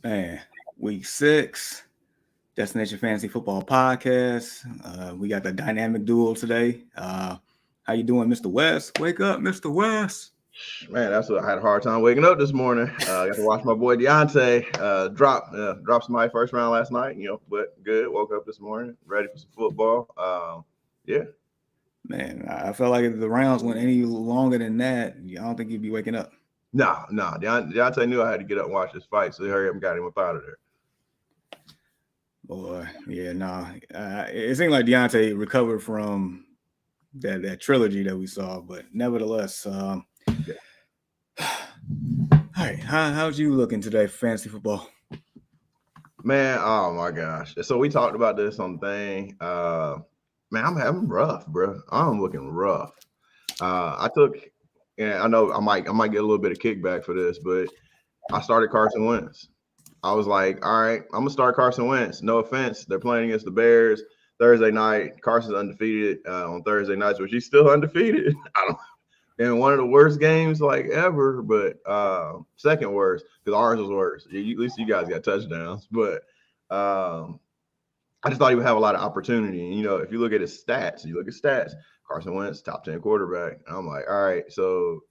Man, week 6, Destination Fantasy Football Podcast. We got the dynamic duo today. How you doing, Mr. West? Wake up, Mr. West. Man, that's what I had a hard time waking up this morning. Got to watch my boy Deontay drop somebody first round last night. But good. Woke up this morning, ready for some football. Yeah. Man, I felt like if the rounds went any longer than that, I don't think you'd be waking up. No. Deontay knew I had to get up and watch this fight, so he hurried up and got him up out of there. Boy, yeah, nah. It seemed like Deontay recovered from that trilogy that we saw, but nevertheless, all right. How's you looking today for fantasy football? Man, oh my gosh. So we talked about this on the thing. Man, I'm having rough, bro. I'm looking rough. I know I might get a little bit of kickback for this, but I started Carson Wentz. I was like, all right, I'm gonna start Carson Wentz. No offense, they're playing against the Bears Thursday night. Carson's undefeated on Thursday nights, which he's still undefeated. In one of the worst games like ever, but second worst because ours was worse. At least you guys got touchdowns, but I just thought he would have a lot of opportunity. And, if you look at his stats, Carson Wentz, top 10 quarterback. And I'm like, all right, so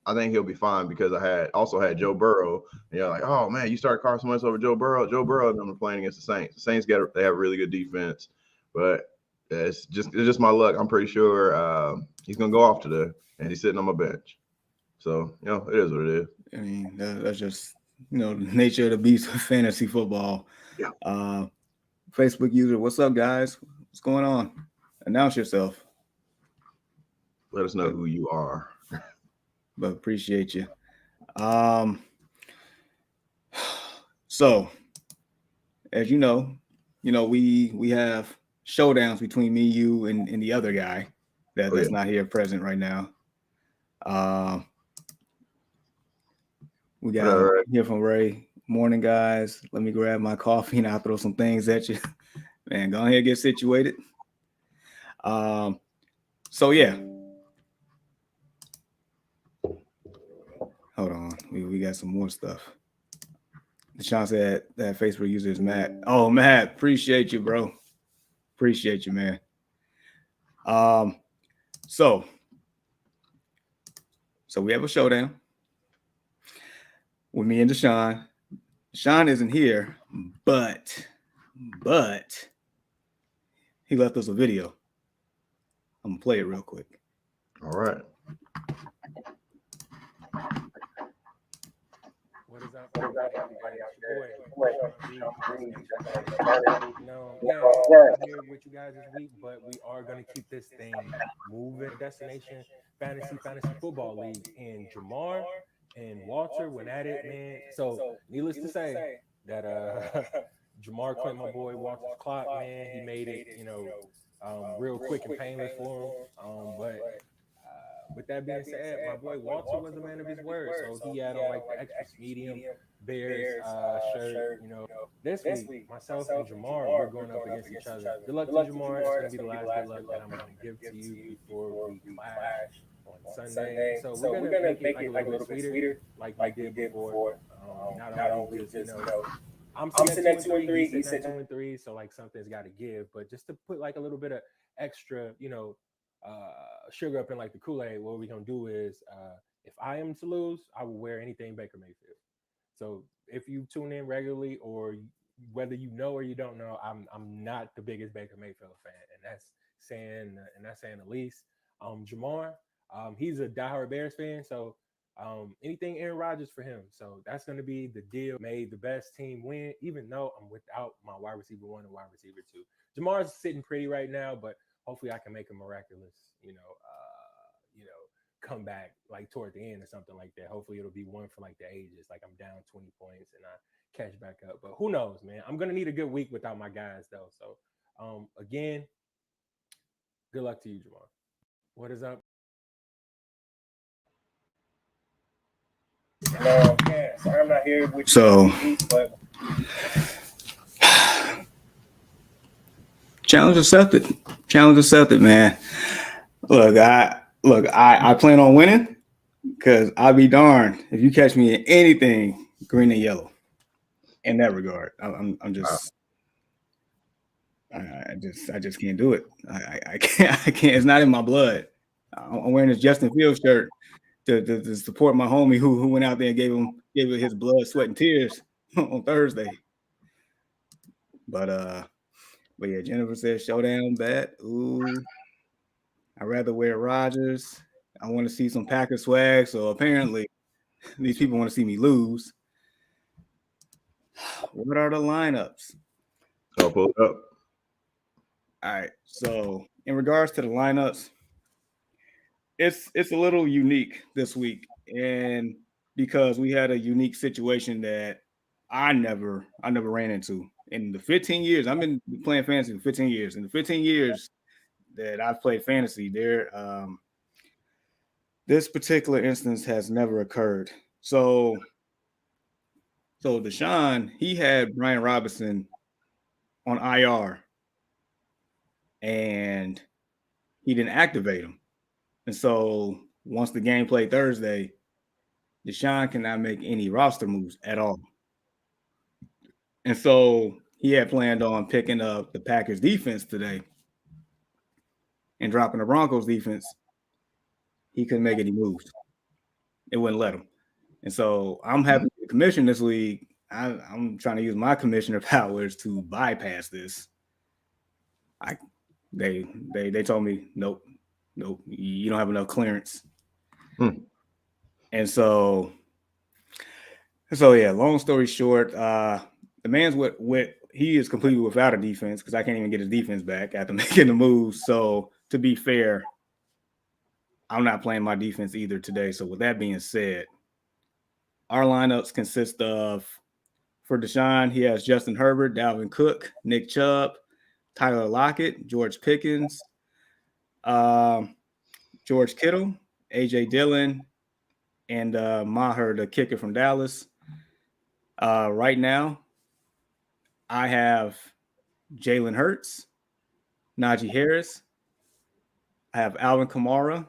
I think he'll be fine because I also had Joe Burrow. And you're like, oh man, you started Carson Wentz over Joe Burrow. Joe Burrow and them playing against the Saints. The Saints they have really good defense, but it's just my luck. I'm pretty sure he's gonna go off today. And he's sitting on my bench. So, it is what it is. I mean, that's just, the nature of the beast of fantasy football. Yeah. Facebook user, what's up, guys? What's going on? Announce yourself. Let us know who you are. But appreciate you. So, as you know, we have showdowns between me, you, and the other guy that's not here present right now. We got here from Ray. Morning, guys. Let me grab my coffee and I'll throw some things at you. Man, go ahead and get situated. So yeah. Hold on. We got some more stuff. Deshaun said that Facebook user is Matt. Oh, Matt, appreciate you, bro. Appreciate you, man. So we have a showdown with me and Deshaun. Deshaun isn't here, but he left us a video. I'm gonna play it real quick. All right. What is up, everybody? I'm here with you guys this week, but we are gonna keep this thing moving. Destination Fantasy Football League, and Jamar and Walter went at it, man. So needless to say that Jamar clipped my boy Walter's clock, man. He made it, real quick and painless for him. But with that being said, my boy Walter was a man of his word, so he had on like the extra medium Bears shirt. This week, myself and Jamar, we're going up against each other. Good luck to Jamar. It's gonna be the last good luck that I'm gonna give to you before we clash on Sunday. So we're gonna make it like a little bit sweeter, like we did before. Not only just I'm sitting at 2-3, he's sitting at 2-3, so like something's got to give. But just to put like a little bit of extra, sugar up in like the Kool-Aid, what we're gonna do is if I am to lose, I will wear anything Baker Mayfield. So if you tune in regularly, or whether you know or you don't know, I'm not the biggest Baker Mayfield fan, and that's saying the least. Jamar, he's a diehard Bears fan, so anything Aaron Rodgers for him. So that's going to be the deal. Made the best team win, even though I'm without my wide receiver 1 and wide receiver 2. Jamar's sitting pretty right now, but hopefully I can make a miraculous, come back like toward the end or something like that. Hopefully it'll be one for like the ages, like I'm down 20 points and I catch back up. But who knows, man? I'm going to need a good week without my guys though. So again, good luck to you, Jamar. What is up? Sorry I'm not here with you, but challenge accepted, man. Look, I plan on winning because I'll be darned if you catch me in anything green and yellow. in that regard. I'm just. I just can't do it. I can't. I can't. It's not in my blood. I'm wearing this Justin Fields shirt to support my homie who went out there and gave it his blood, sweat, and tears on Thursday. But yeah, Jennifer said showdown bet. Ooh, I'd rather wear Rodgers. I want to see some Packer swag. So apparently, these people want to see me lose. What are the lineups? I'll pull it up. All right. So in regards to the lineups, it's a little unique this week, and because we had a unique situation that I never ran into in the 15 years I've been playing fantasy for 15 years. In the 15 years that I've played fantasy, this particular instance has never occurred. So Deshaun, he had Brian Robinson on IR, and he didn't activate him. And so once the game played Thursday, Deshaun cannot make any roster moves at all. And so he had planned on picking up the Packers defense today and dropping the Broncos defense. He couldn't make any moves. It wouldn't let him. And so I'm happy to commission this league. I'm trying to use my commissioner powers to bypass this. They told me, nope, you don't have enough clearance. And so yeah, long story short, the man's he is completely without a defense because I can't even get his defense back after making the move. So to be fair, I'm not playing my defense either today. So with that being said, our lineups consist of, for Deshaun, he has Justin Herbert, Dalvin Cook, Nick Chubb, Tyler Lockett, George Pickens, George Kittle, AJ Dillon, and Maher, the kicker from Dallas. Right now, I have Jalen Hurts, Najee Harris. I have Alvin Kamara,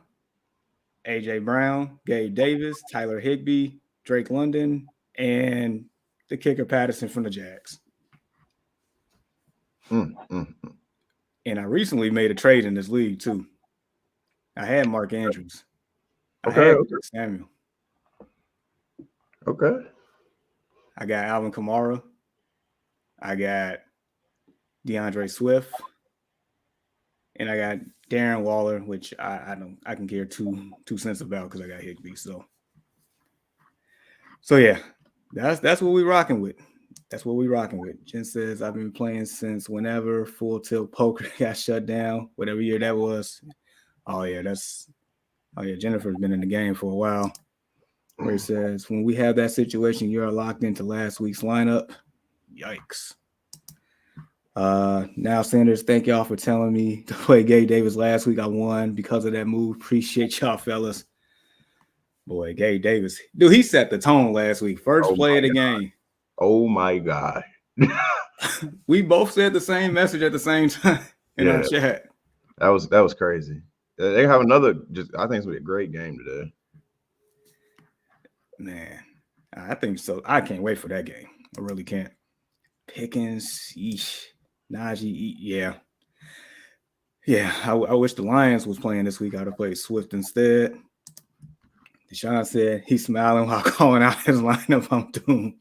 AJ Brown, Gabe Davis, Tyler Higbee, Drake London, and the kicker Patterson from the Jags. And I recently made a trade in this league too. I had Mark Andrews. I had Samuel. Okay. I got Alvin Kamara. I got DeAndre Swift. And I got Darren Waller, which I can care two cents about because I got Higbee. So yeah, that's what we rocking with. That's what we rocking with. Jen says I've been playing since whenever Full Tilt Poker got shut down, whatever year that was. Oh yeah, Jennifer's been in the game for a while. Where it says when we have that situation, you are locked into last week's lineup. Yikes. Now Sanders, thank y'all for telling me to play Gabe Davis last week. I won because of that move. Appreciate y'all, fellas. Boy, Gabe Davis, dude, he set the tone last week. First play of the game. Oh my God. We both said the same message at the same time in our chat. That was crazy. They have another. I think it's gonna be a great game today. Man, I think so. I can't wait for that game. I really can't. Pickens, Najee, yeah. I wish the Lions was playing this week. I'd have played Swift instead. Deshaun said he's smiling while calling out his lineup. I'm doomed.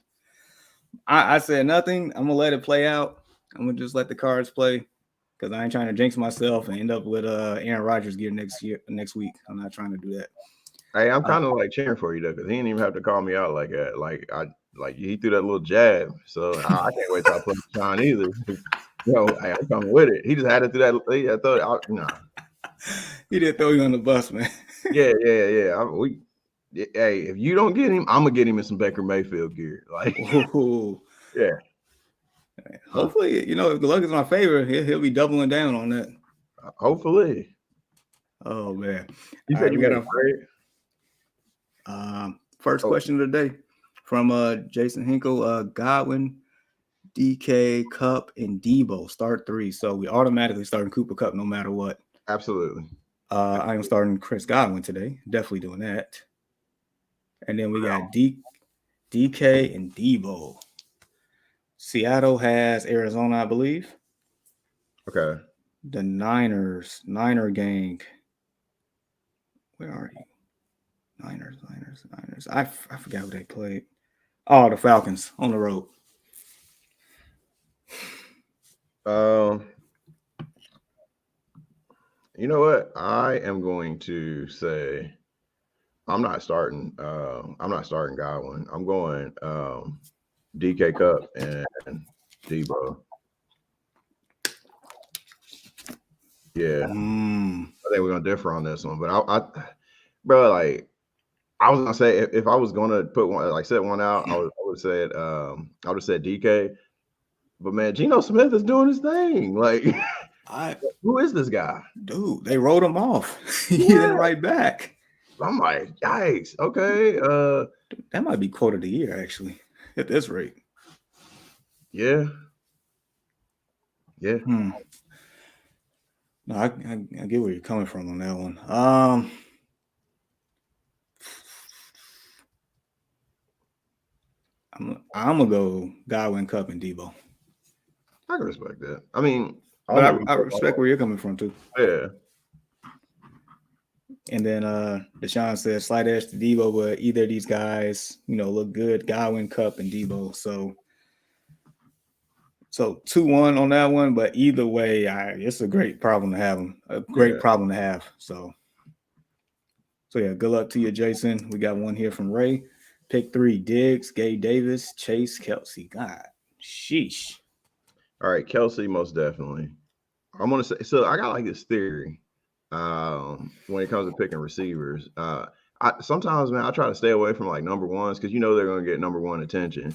I said nothing. I'm gonna let it play out. I'm gonna just let the cards play because I ain't trying to jinx myself and end up with Aaron Rodgers gear next week. I'm not trying to do that. Hey, I'm kind of like cheering for you though, because he didn't even have to call me out like that. Like he threw that little jab, so I can't wait till I play Deshaun either. Hey, I'm coming with it. He just had to do that. I thought, no. He did throw you on the bus, man. Yeah. Hey, if you don't get him, I'm gonna get him in some Baker Mayfield gear. Like, ooh. Yeah. Hopefully, if the luck is in my favor, he'll be doubling down on that. Hopefully. Oh man. You said you got a first question of the day from Jason Hinkle, Godwin, DK, Cup, and Debo start 3. So we automatically starting Cooper Kupp no matter what. Absolutely. I am starting Chris Godwin today. Definitely doing that. And then we got DK and Debo. Seattle has Arizona, I believe. Okay. The Niner gang. Where are you? Niners. I forgot who they played. Oh, the Falcons on the road. Um, you know what? I am going to say I'm not starting. I'm not starting Godwin. I'm going DK Cup and Debo. Yeah, I think we're gonna differ on this one, but bro, like I was gonna say if I was gonna put one like set one out, I would have said I would have said DK. But man, Geno Smith is doing his thing. Like, who is this guy? Dude, they wrote him off. He Yeah. didn't write back. I'm like, yikes. Okay. That might be quote of the year, actually, at this rate. Yeah. Yeah. No, I get where you're coming from on that one. I'm gonna go Godwin, Cup, and Debo. I can respect that. I mean, but I respect where you're coming from too. Yeah. And then Deshaun said slight edge to Debo, but either of these guys, look good. Godwin, Cup, and Debo. So 2-1 on that one. But either way, it's a great problem to have them. A great problem to have. So yeah, good luck to you, Jason. We got one here from Ray. Pick 3: Diggs, Gabe Davis, Chase, Kelsey. God, sheesh. All right, Kelsey, most definitely. I'm gonna say so. I got like this theory when it comes to picking receivers. Sometimes, man, I try to stay away from like number ones because they're gonna get number one attention.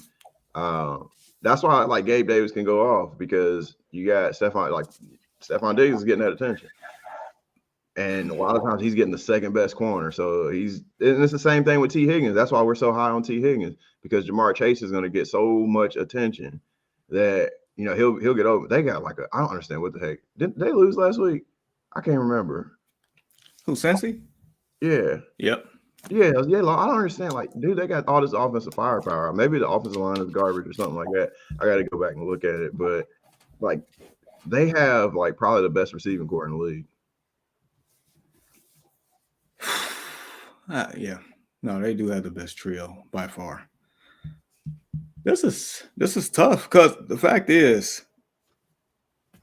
That's why like Gabe Davis can go off because you got Stephon Diggs is getting that attention. And a lot of times he's getting the second best corner. So and it's the same thing with T. Higgins. That's why we're so high on T. Higgins, because Jamar Chase is going to get so much attention that, he'll get over. They got I don't understand what the heck. Did they lose last week? I can't remember. Who, Cincy? Yeah. Yep. Yeah. I don't understand. Like, dude, they got all this offensive firepower. Maybe the offensive line is garbage or something like that. I got to go back and look at it. But, like, they have, like, probably the best receiving core in the league. Yeah. No, they do have the best trio by far. This is tough because the fact is,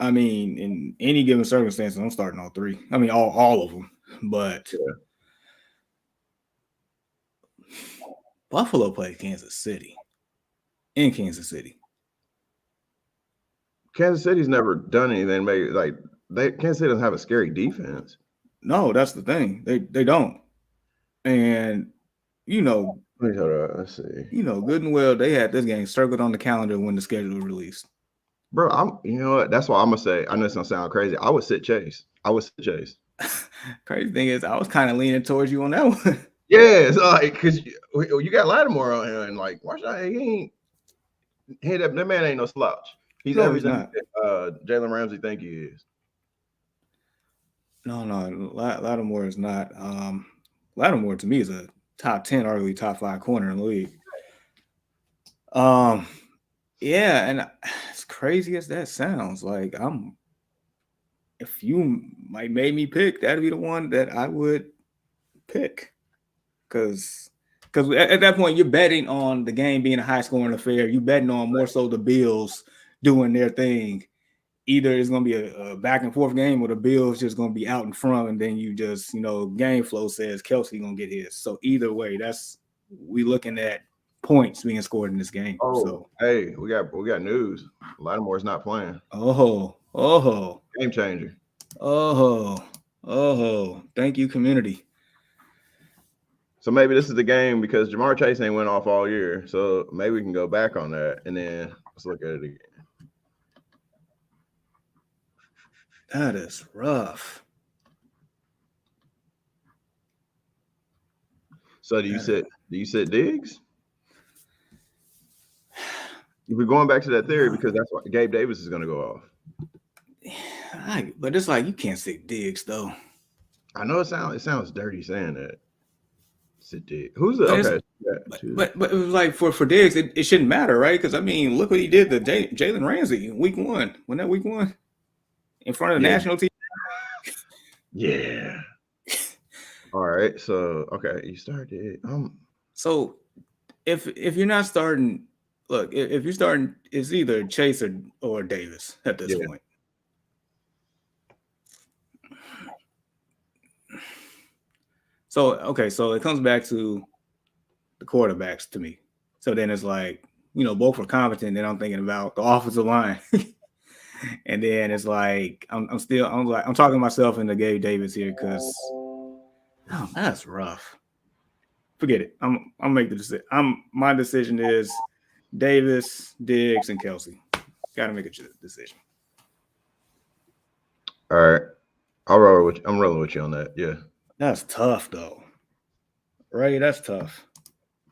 I mean, in any given circumstance, I'm starting all three. I mean, all of them. But Buffalo played Kansas City in Kansas City. Kansas City's never done anything. Kansas City doesn't have a scary defense. No, that's the thing. They don't. And let's see. Good and well, they had this game circled on the calendar when the schedule was released. Bro, you know what? That's why I'm gonna say. I know it's gonna sound crazy. I would sit Chase. Crazy thing is, I was kind of leaning towards you on that one. Yeah, it's like because you got Lattimore on here, and like, why should that man ain't no slouch. He's everything Jalen Ramsey think he is. No, Lattimore is not. Lattimore to me is a top 10, arguably top 5 corner in the league. Yeah, and as crazy as that sounds, like if you made me pick, that'd be the one that I would pick, because at that point you're betting on the game being a high scoring affair. You betting on more so the Bills doing their thing. Either it's going to be a back and forth game, or the Bills just going to be out in front, and then you just, game flow says Kelsey going to get his. So either way, we looking at points being scored in this game. Oh, so hey, we got news. Lattimore's not playing. Oh, game changer. Oh, thank you, community. So maybe this is the game because Jamar Chase ain't went off all year. So maybe we can go back on that and then let's look at it again. That is rough. So do you sit Diggs? We're going back to that theory because that's why Gabe Davis is going to go off. But it's like you can't sit Diggs though. I know it sounds dirty saying that. Sit Diggs. Who's the okay? But it was like for Diggs, it shouldn't matter, right? Because I mean, look what he did to Jalen Ramsey in week 1. Wasn't that week 1 in front of the national team? Yeah. All right. So okay, you started. So if you're not starting, look, if you're starting, it's either Chase or Davis at this point. So okay, so it comes back to the quarterbacks to me. So then it's like, both are competent. Then I'm thinking about the offensive line. And then it's like I'm talking myself into Gabe Davis here because that's rough. Forget it. I'm make the decision. My decision is Davis, Diggs, and Kelsey. Got to make a decision. All right, I'm rolling with you on that. Yeah, that's tough though. Right, that's tough.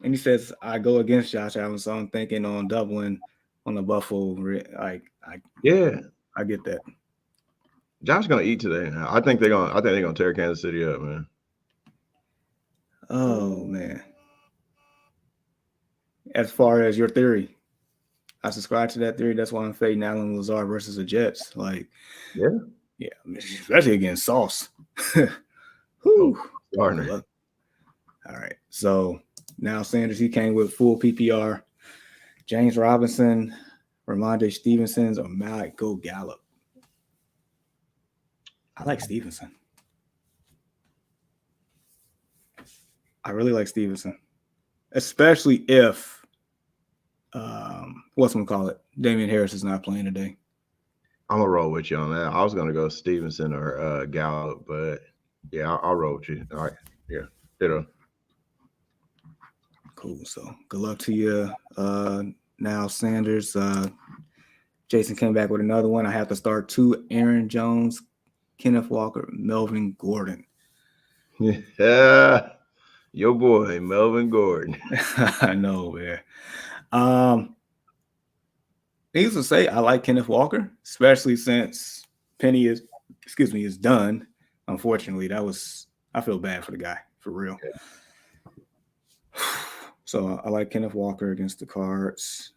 And he says I go against Josh Allen, so I'm thinking on doubling on the Buffalo. I get that. Josh's gonna eat today. I think they're gonna tear Kansas City up, man. Oh man. As far as your theory, I subscribe to that theory. That's why I'm fading Allen Lazard versus the Jets. Like, yeah, especially against Sauce. Whew. All right. So now Sanders, he came with full PPR. James Robinson, Ramondre Stevenson, or Michael Gallup. I like Stevenson. I really like Stevenson, especially if Damian Harris is not playing today. I'm gonna roll with you on that. I was gonna go Stevenson or Gallup, but yeah, I'll roll with you. All right, yeah, ditto. Cool. So good luck to you. Now Sanders. Jason came back with another one. I have to start 2: Aaron Jones, Kenneth Walker, Melvin Gordon. Yeah, your boy Melvin Gordon. I know, man. Needless to say, I like Kenneth Walker, especially since Penny is done. Unfortunately, I feel bad for the guy, for real. Yeah. So I like Kenneth Walker against the Cards.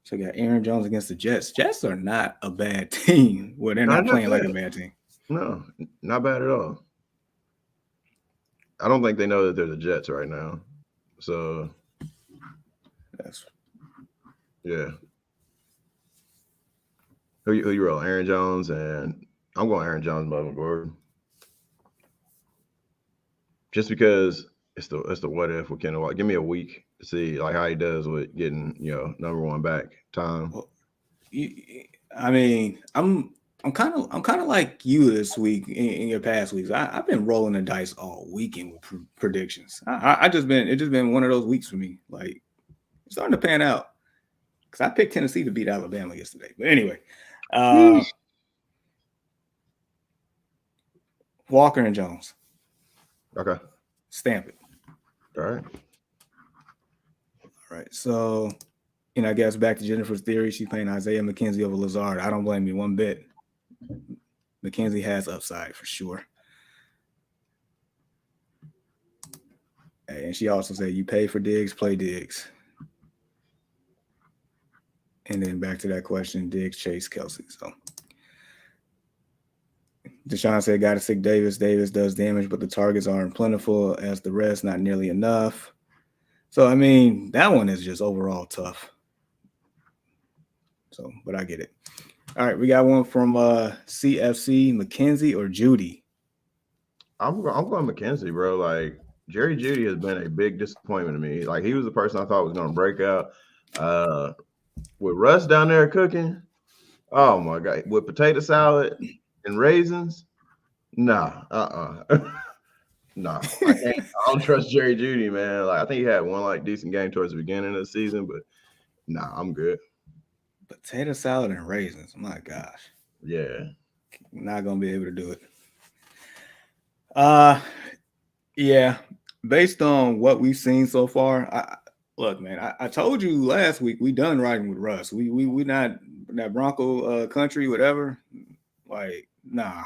So I got Aaron Jones against the Jets. Jets are not a bad team. Well, they're not playing like a bad team. No, not bad at all. I don't think they know that they're the Jets right now. So yeah. Who you roll? Aaron Jones, and I'm going Aaron Jones, Melvin Gordon. Just because it's the what if with Kenneth Walker. Give me a week to see like how he does with getting number 1 back time. Well, I mean, I'm kind of like you this week in your past weeks. I've been rolling the dice all weekend with predictions. It's just been one of those weeks for me. Like it's starting to pan out because I picked Tennessee to beat Alabama yesterday. But anyway, Walker and Jones. Okay. Stamp it. All right. All right. So, I guess back to Jennifer's theory. She's playing Isaiah McKenzie over Lazard. I don't blame you one bit. McKenzie has upside for sure. And she also said, you pay for Diggs, play Diggs. And then back to that question, Diggs, Chase, Kelsey. So Deshaun said, got to stick Davis. Davis does damage, but the targets aren't plentiful as the rest, not nearly enough. So, I mean, that one is just overall tough. So, but I get it. All right, we got one from CFC, McKenzie or Judy? I'm going McKenzie, bro. Like, Jerry Jeudy has been a big disappointment to me. Like, he was the person I thought was going to break out. With Russ down there cooking, oh, my God. With potato salad and raisins, nah. Nah. I don't trust Jerry Jeudy, man. Like, I think he had one, decent game towards the beginning of the season, but nah, I'm good. Potato salad and raisins. My gosh. Yeah. Not going to be able to do it. Yeah. Based on what we've seen so far, look, man, I told you last week we done riding with Russ. We not that Bronco country, whatever. Like, nah,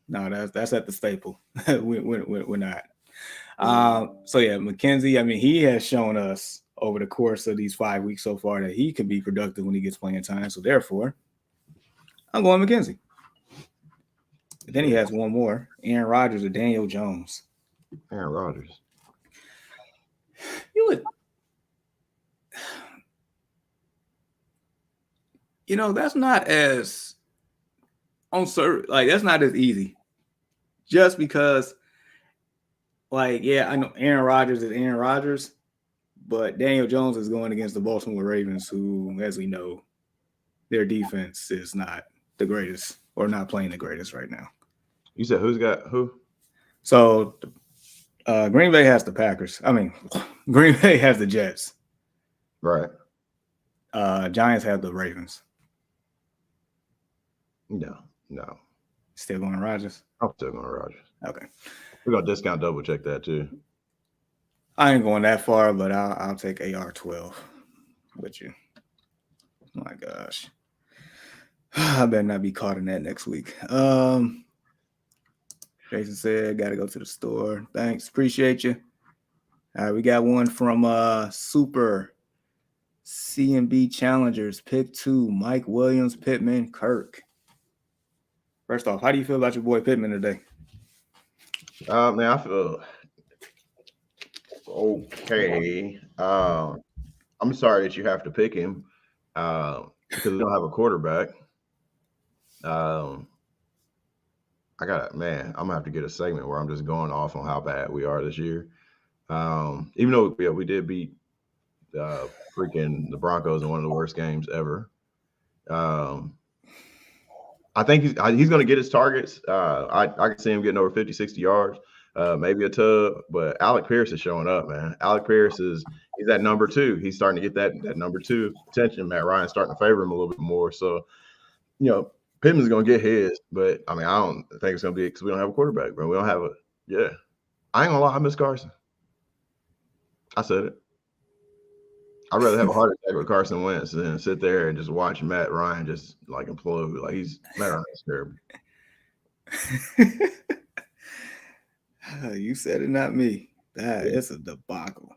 that's at the staple. We're not. So yeah, McKenzie, I mean, he has shown us over the course of these 5 weeks so far that he can be productive when he gets playing time. So therefore, I'm going McKenzie. But then he has one more: Aaron Rodgers or Daniel Jones. Aaron Rodgers. You would, that's not as that's not as easy. Just because, yeah, I know Aaron Rodgers is Aaron Rodgers, but Daniel Jones is going against the Baltimore Ravens, who, as we know, their defense is not the greatest or not playing the greatest right now. You said who's got who? So Green Bay has the Packers. I mean, Green Bay has the Jets. Right. Giants have the Ravens. No. Still going to Rodgers? I'm still going to Rodgers. Okay. We're going to discount double check that too. I ain't going that far, but I'll take AR-12 with you. Oh my gosh. I better not be caught in that next week. Jason said, got to go to the store. Thanks. Appreciate you. All right, we got one from Super C&B Challengers. Pick 2, Mike Williams, Pittman, Kirk. First off, how do you feel about your boy Pittman today? Man, I feel okay. I'm sorry that you have to pick him because we don't have a quarterback. I'm gonna have to get a segment where I'm just going off on how bad we are this year. Even though we did beat freaking the Broncos in one of the worst games ever. I think he's going to get his targets. I can see him getting over 50, 60 yards, maybe a tub. But Alec Pierce is showing up, man. Alec Pierce he's at number 2. He's starting to get that number 2 attention. Matt Ryan's starting to favor him a little bit more. So, Pittman's going to get his. But, I mean, I don't think it's going to be because we don't have a quarterback, bro. We don't have I ain't going to lie. I miss Carson. I said it. I'd rather have a heart attack with Carson Wentz than sit there and just watch Matt Ryan just like implode. Like Matt Ryan's terrible. You said it, not me. It's a debacle.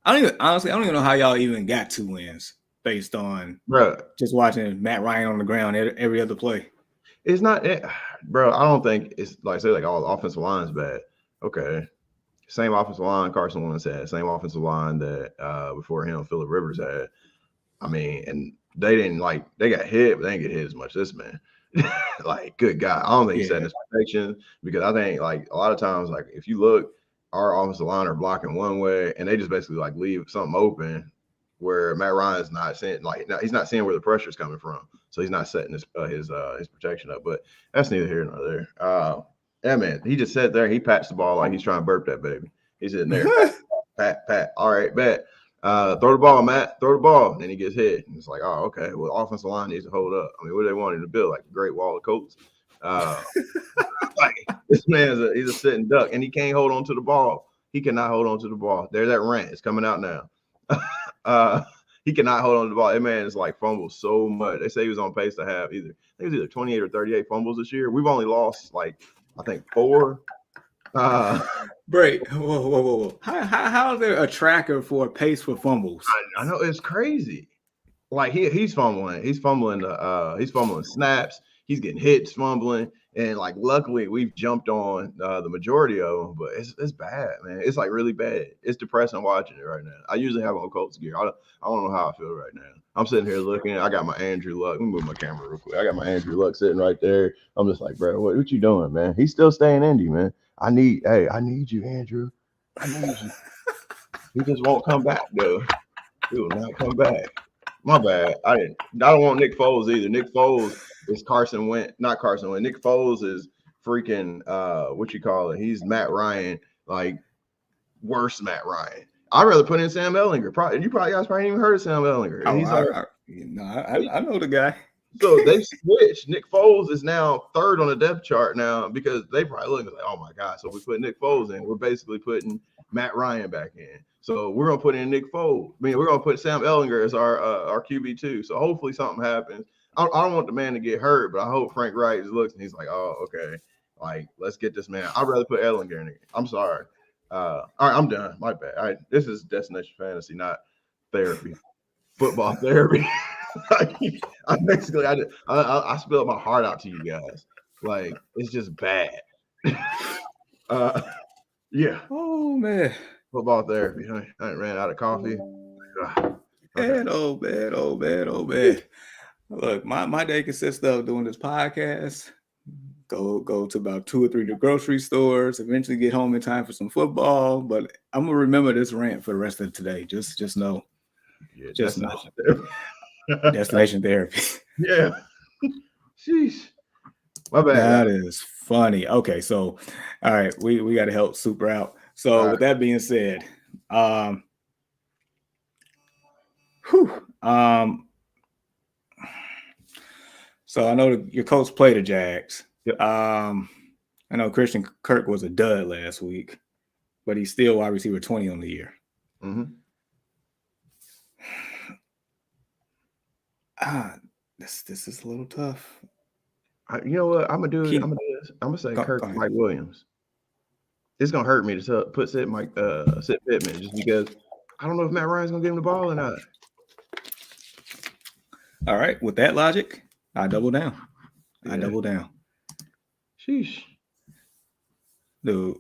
I don't even know how y'all even got 2 wins based on just watching Matt Ryan on the ground every other play. It's not it, bro. I don't think it's like all the offensive line's bad. Okay. Same offensive line Carson Wentz had, same offensive line that before him Phillip Rivers had. I mean, and they got hit, but they didn't get hit as much. This man, like, good God, I don't think he's setting his protection because I think like a lot of times, like if you look, our offensive line are blocking one way and they just basically like leave something open where Matt Ryan's not seeing, he's not seeing where the pressure is coming from, so he's not setting his protection up. But that's neither here nor there. Yeah, man, he just sat there. He pats the ball like he's trying to burp that baby. He's sitting there, pat. All right, bet. Throw the ball, Matt. Throw the ball. Then he gets hit. And it's like, oh, okay. Well, offensive line needs to hold up. I mean, what do they want him to build? Like a great wall of coats. Like this man's he's a sitting duck, and he can't hold on to the ball. He cannot hold on to the ball. There's that rant. It's coming out now. He cannot hold on to the ball. That man is like fumbles so much. They say he was on pace to have either 28 or 38 fumbles this year. We've only lost I think 4. Break. Whoa. How is there a tracker for pace for fumbles? I know it's crazy. Like he's fumbling. He's fumbling snaps. He's getting hits, fumbling, and like luckily we've jumped on the majority of them, but it's bad, man. It's like really bad. It's depressing watching it right now. I usually have on Colts gear. I don't know how I feel right now. I'm sitting here looking. I got my Andrew Luck. Let me move my camera real quick. I got my Andrew Luck sitting right there. I'm just like, bro, what you doing, man? He's still staying Indy, man. I need you, Andrew. I need you. He just won't come back, though. He will not come back. My bad. I don't want Nick Foles either. Nick Foles is Carson Wentz, not Carson Wentz. Nick Foles is freaking what you call it? He's Matt Ryan, like worse Matt Ryan. I'd rather put in Sam Ehlinger. You guys probably even heard of Sam Ehlinger. I know the guy. So they switched. Nick Foles is now 3rd on the depth chart now because they probably look like, oh my God. So we put Nick Foles in. We're basically putting Matt Ryan back in. So we're gonna put in Nick Foles. I mean, we're gonna put Sam Ehlinger as our QB2. So hopefully something happens. I don't want the man to get hurt, but I hope Frank Wright looks and he's like, oh, okay, like let's get this man. I'd rather put Ehlinger in it. I'm sorry. All right, I'm done. My bad. All right, this is Destination Fantasy, not therapy. Football therapy. I basically I spilled my heart out to you guys. Like it's just bad. Yeah. Oh man. Football therapy. I ran out of coffee. Okay. Man, oh man, oh man, oh man. Look, my day consists of doing this podcast, go to about 2 or 3 to grocery stores, eventually get home in time for some football. But I'm gonna remember this rant for the rest of today. Just know. Yeah, Just know. therapy. Destination therapy. Yeah. Sheesh. My bad. That is funny. Okay, so all right, we got to help Super out. So with that being said, so I know your coach played the Jags. Yep. I know Christian Kirk was a dud last week, but he's still wide receiver 20 on the year. Mm-hmm. This is a little tough. You know what? I'm gonna do this. I'm gonna say Kirk Mike Williams. It's gonna hurt me to put Sid Pittman just because I don't know if Matt Ryan's gonna give him the ball or not. All right, with that logic, I double down. Yeah. I double down. Sheesh. Dude.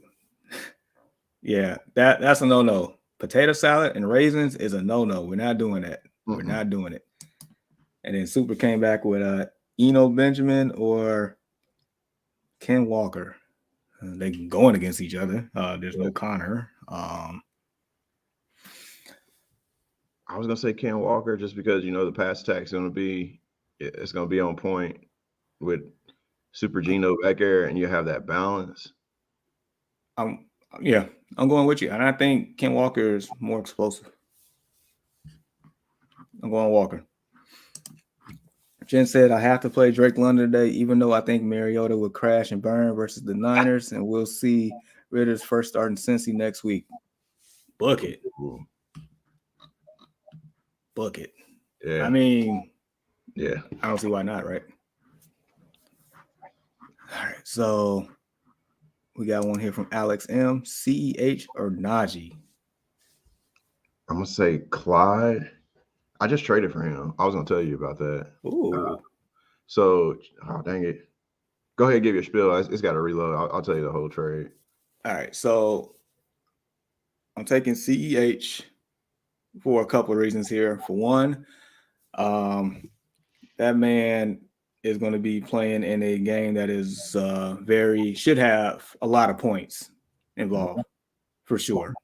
Yeah, that's a no-no. Potato salad and raisins is a no-no. We're not doing that. Mm-hmm. We're not doing it. And then Super came back with Eno Benjamin or Ken Walker. They going against each other. There's no Connor. I was gonna say Ken Walker just because the pass attack's gonna be on point with Super Geno back there, and you have that balance. Yeah, I'm going with you, and I think Ken Walker is more explosive. I'm going Walker. Jen said, I have to play Drake London today, even though I think Mariota will crash and burn versus the Niners, and we'll see Ritter's first start in Cincy next week. Book it. Book it. Yeah. I mean, yeah. I don't see why not, right? All right, so we got one here from Alex M. CEH or Najee? I'm going to say Clyde. I just traded for him. I was going to tell you about that. Ooh. Dang it. Go ahead and give your spiel. It's got to reload. I'll tell you the whole trade. All right. So I'm taking CEH for a couple of reasons here. For one, that man is going to be playing in a game that is should have a lot of points involved for sure.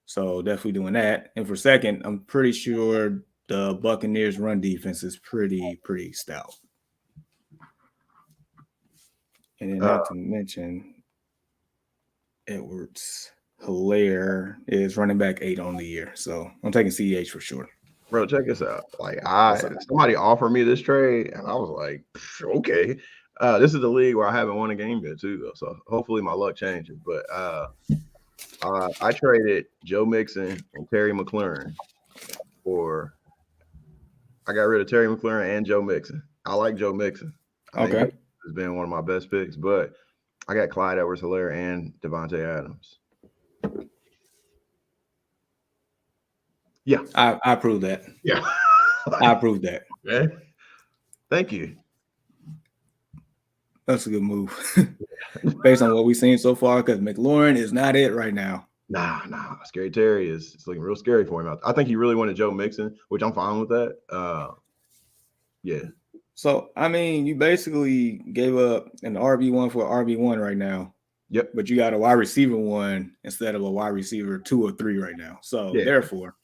So definitely doing that. And for second, I'm pretty sure the Buccaneers run defense is pretty stout. And then not to mention Edwards-Helaire is running back 8 on the year. So I'm taking CEH for sure. Bro, check this out. Like somebody offered me this trade and I was like, okay. This is the league where I haven't won a game yet too, though. So hopefully my luck changes. But I traded Joe Mixon and Terry McLaurin I got rid of Terry McLaurin and Joe Mixon. I like Joe Mixon. I think he's been one of my best picks, but I got Clyde Edwards-Helaire and Devontae Adams. Yeah. I approve that. Yeah. I approve that. Okay. Thank you. That's a good move. Based on what we've seen so far, because McLaurin is not it right now. Nah. Scary Terry it's looking real scary for him. I think he really wanted Joe Mixon, which I'm fine with that. Yeah. So, I mean, you basically gave up an RB1 for an RB1 right now. Yep. But you got a wide receiver 1 instead of a wide receiver 2 or 3 right now. So, therefore.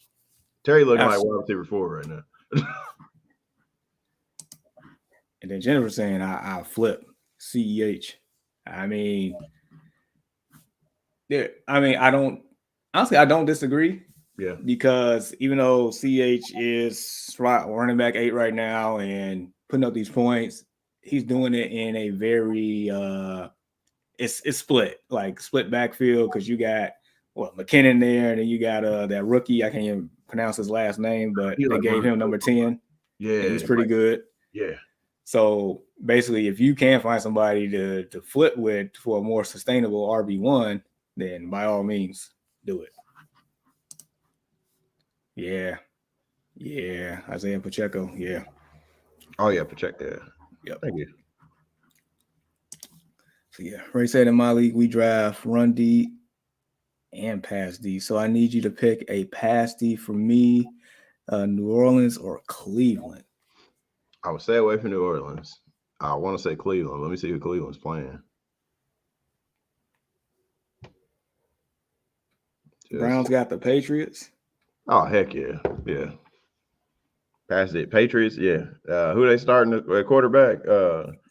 Terry looking like wide receiver 4 right now. And then Jennifer saying, I'll flip CEH. I mean, I don't disagree. Yeah. Because even though CH is running back 8 right now and putting up these points, he's doing it in a very it's split backfield because you got McKinnon there, and then you got that rookie. I can't even pronounce his last name, but they gave him number 10. Yeah, he's pretty good. Yeah. So basically, if you can find somebody to flip with for a more sustainable RB1, then by all means, Do it. Yeah. Yeah. Isaiah Pacheco. Yeah. Oh yeah, Pacheco. Yeah. Yep. Thank you. So yeah, Ray said in my league we draft run D and pass D. So I need you to pick a pass D for me, New Orleans or Cleveland. I would stay away from New Orleans. I want to say Cleveland. Let me see who Cleveland's playing. Browns got the Patriots. Oh heck yeah, yeah. Pass it. Patriots, yeah. Who they starting at quarterback?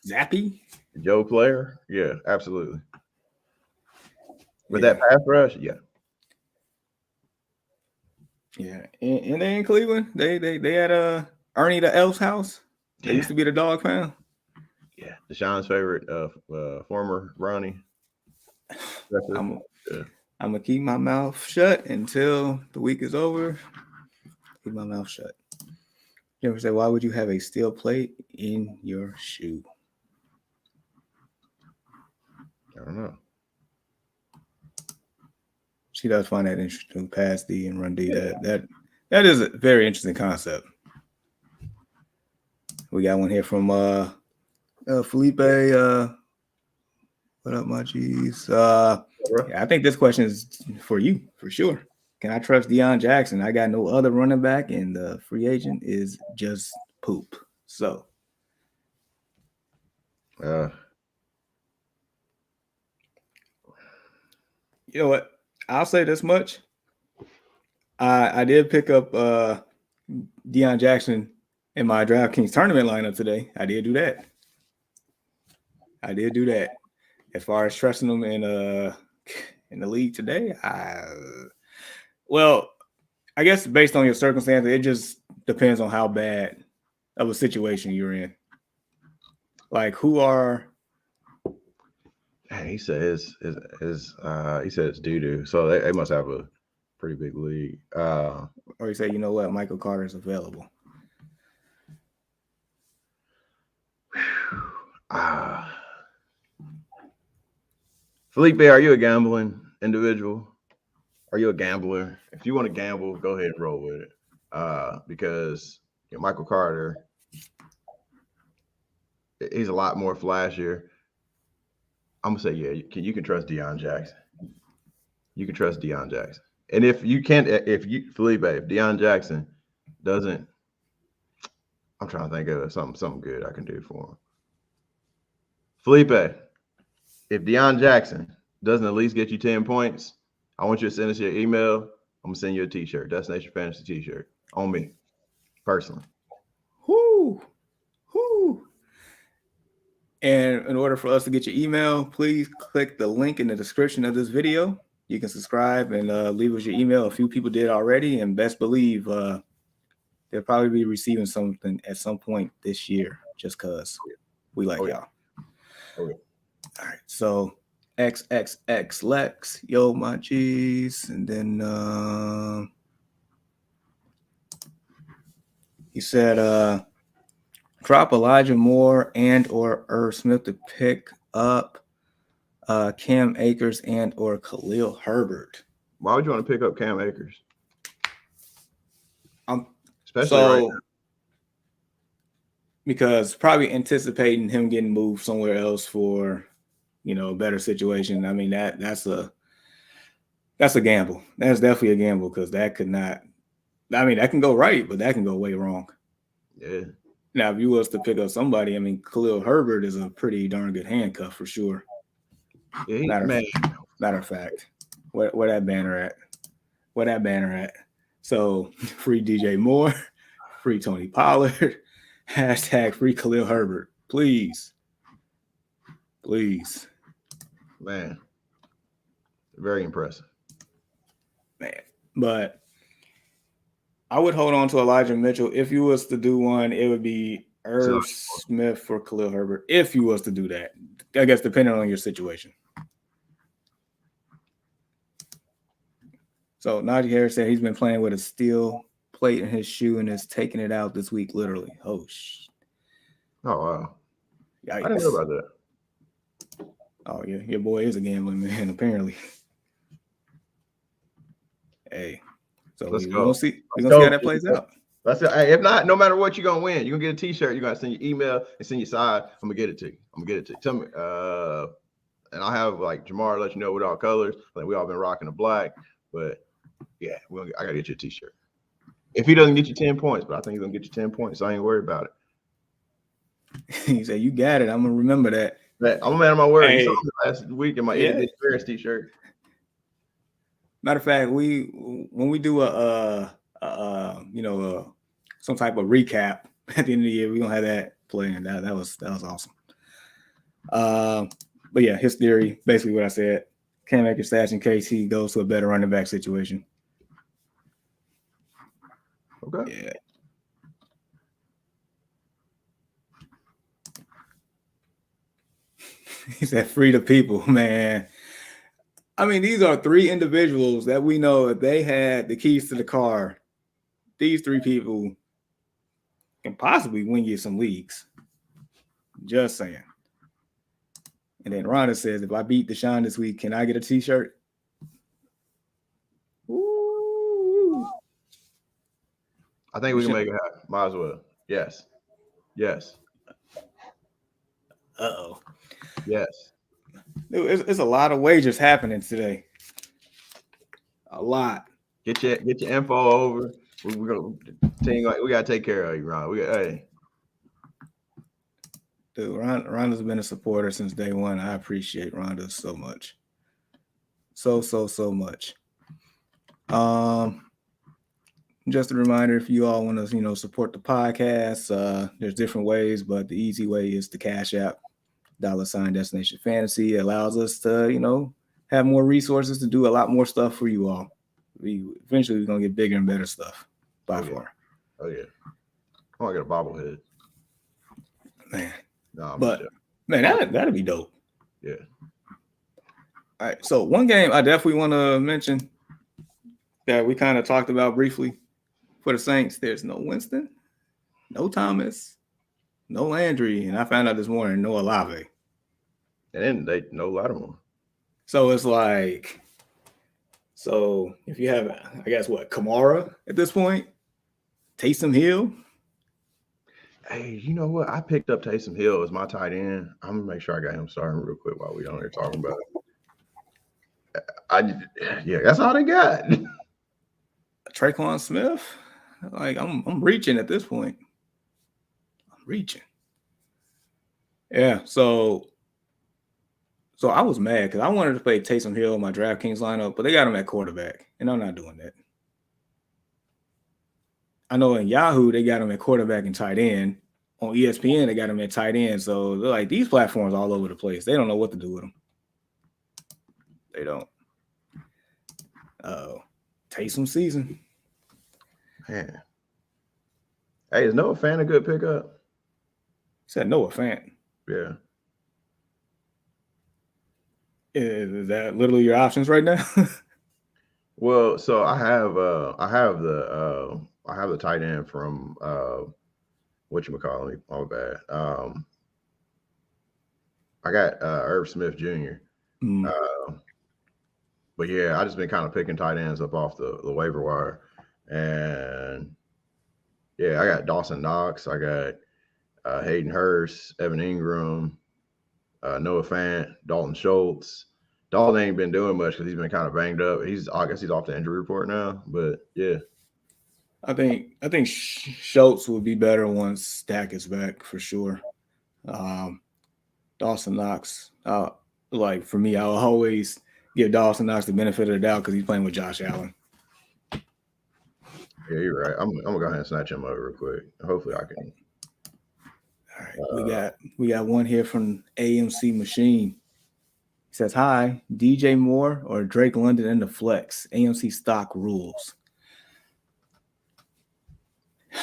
Zappy. Joe Player. Yeah, absolutely. With Yeah. that pass rush, yeah. Yeah, and they in Cleveland. They had Ernie the Elf's house. They used to be the dog pound. Yeah, Deshaun's favorite, former Ronnie. I'm gonna keep my mouth shut until the week is over. Keep my mouth shut. You ever say, why would you have a steel plate in your shoe? I don't know. She does find that interesting. Pass D and run D. That is a very interesting concept. We got one here from Felipe. What up, my G's? Yeah, I think this question is for you for sure. Can I trust Deion Jackson? I got no other running back, and the free agent is just poop. So, you know what? I'll say this much. I did pick up Deion Jackson in my DraftKings tournament lineup today. I did do that. As far as trusting them in the league today, I guess based on your circumstances, it just depends on how bad of a situation you're in. Like, who are? He said he said it's doo-doo. So they must have a pretty big league. Or you say, you know what, Michael Carter is available. Felipe, are you a gambling individual? Are you a gambler? If you want to gamble, go ahead and roll with it. Because Michael Carter, he's a lot more flashier. I'm gonna say, yeah, you can trust Deion Jackson. You can trust Deion Jackson. And if Deion Jackson doesn't, I'm trying to think of something good I can do for him. Felipe, if Deion Jackson doesn't at least get you 10 points, I want you to send us your email. I'm gonna send you a t-shirt, Destination Fantasy t-shirt on me, personally. Whoo. And in order for us to get your email, please click the link in the description of this video. You can subscribe and leave us your email. A few people did already, and best believe they'll probably be receiving something at some point this year, just because we like y'all. Okay. All right, so XXX Lex, yo, my G's, and then he said drop Elijah Moore and or Irv Smith to pick up Cam Akers and or Khalil Herbert. Why would you want to pick up Cam Akers? Especially right now. Because probably anticipating him getting moved somewhere else for, a better situation. I mean, that's a gamble. That's definitely a gamble because that could not. I mean, that can go right, but that can go way wrong. Yeah. Now, if you was to pick up somebody, I mean, Khalil Herbert is a pretty darn good handcuff for sure. Yeah, matter of fact, where that banner at? Where that banner at? So free DJ Moore, free Tony Pollard, hashtag free Khalil Herbert, please. Man, very impressive. Man, but I would hold on to Elijah Mitchell. If you was to do one, it would be Irv Smith for Khalil Herbert. If you was to do that, I guess depending on your situation. So Najee Harris said he's been playing with a steel plate in his shoe and is taking it out this week, literally. Oh wow! Yikes. I didn't know about that. Oh yeah, your boy is a gambling man, apparently. Hey, so Let's we're go. gonna see. We're Let's gonna see go. how that plays out. That's it. Hey, if not, no matter what, you're gonna win. You're gonna get a t-shirt. You're gonna send your email and send your side. I'm gonna get it to you. Tell me, and I'll have like Jamar let you know with all colors. Like we all been rocking the black, but yeah, I gotta get you a t-shirt. If he doesn't get you 10 points, but I think he's gonna get you 10 points, so I ain't worried about it. He said, "You got it. I'm gonna remember that." I'm a man of my word. Hey, you saw me last week in my Eddie Ferris t-shirt. Matter of fact, when we do some type of recap at the end of the year, we're gonna have that playing. That was awesome. But yeah, his theory, basically what I said, Cam Akers stash in case he goes to a better running back situation. Okay. Yeah. He said, "Free the people, man." I mean, these are three individuals that we know if they had the keys to the car, these three people can possibly win you some leagues. Just saying. And then Rhonda says, "If I beat Deshaun this week, can I get a t-shirt?" Ooh. I think we can make it happen. Might as well. Yes. Uh-oh. Yes. It's a lot of wagers happening today. A lot. Get your info over. We're gonna team like we gotta take care of you, Ron. Hey. Dude, Rhonda's been a supporter since day one. I appreciate Rhonda so much. So much. Just a reminder, if you all want to, support the podcast, there's different ways, but the easy way is the Cash App, $Destination Fantasy. It allows us to, have more resources to do a lot more stuff for you all. Eventually we're gonna get bigger and better stuff by far. Oh yeah. I want to get a bobblehead. Man. No, but man, that'd be dope. Yeah. All right. So one game I definitely want to mention that we kind of talked about briefly for the Saints. There's no Winston, no Thomas, no Landry, and I found out this morning no Olave. And then no Lattimore. So it's like, if you have, I guess Kamara at this point, Taysom Hill. Hey, you know what? I picked up Taysom Hill as my tight end. I'm gonna make sure I got him starting real quick while we on here talking about it. That's all they got. Traquan Smith. Like I'm reaching at this point. I'm reaching. Yeah, so I was mad because I wanted to play Taysom Hill in my DraftKings lineup, but they got him at quarterback, and I'm not doing that. I know in Yahoo they got him at quarterback and tight end. On ESPN they got him at tight end. So they're like, these platforms all over the place. They don't know what to do with them. They don't. Taysom season. Man. Hey, is Noah Fant a good pickup? Said Noah Fant. Yeah. Is that literally your options right now? Well, so I have the tight end from whatchamacallit, my bad. I got Irv Smith Jr. But yeah, I just been kind of picking tight ends up off the waiver wire. And yeah, I got Dawson Knox, I got Hayden Hurst, Evan Ingram, Noah Fant, Dalton Schultz. Dalton ain't been doing much because he's been kind of banged up. I guess he's off the injury report now. But yeah, I think Schultz would be better once Stack is back for sure. Dawson Knox, like for me, I'll always give Dawson Knox the benefit of the doubt because he's playing with Josh Allen. Yeah, you're right. I'm gonna go ahead and snatch him over real quick. Hopefully, I can. All right, we got one here from AMC Machine. He says, "Hi, DJ Moore or Drake London in the flex. AMC stock rules."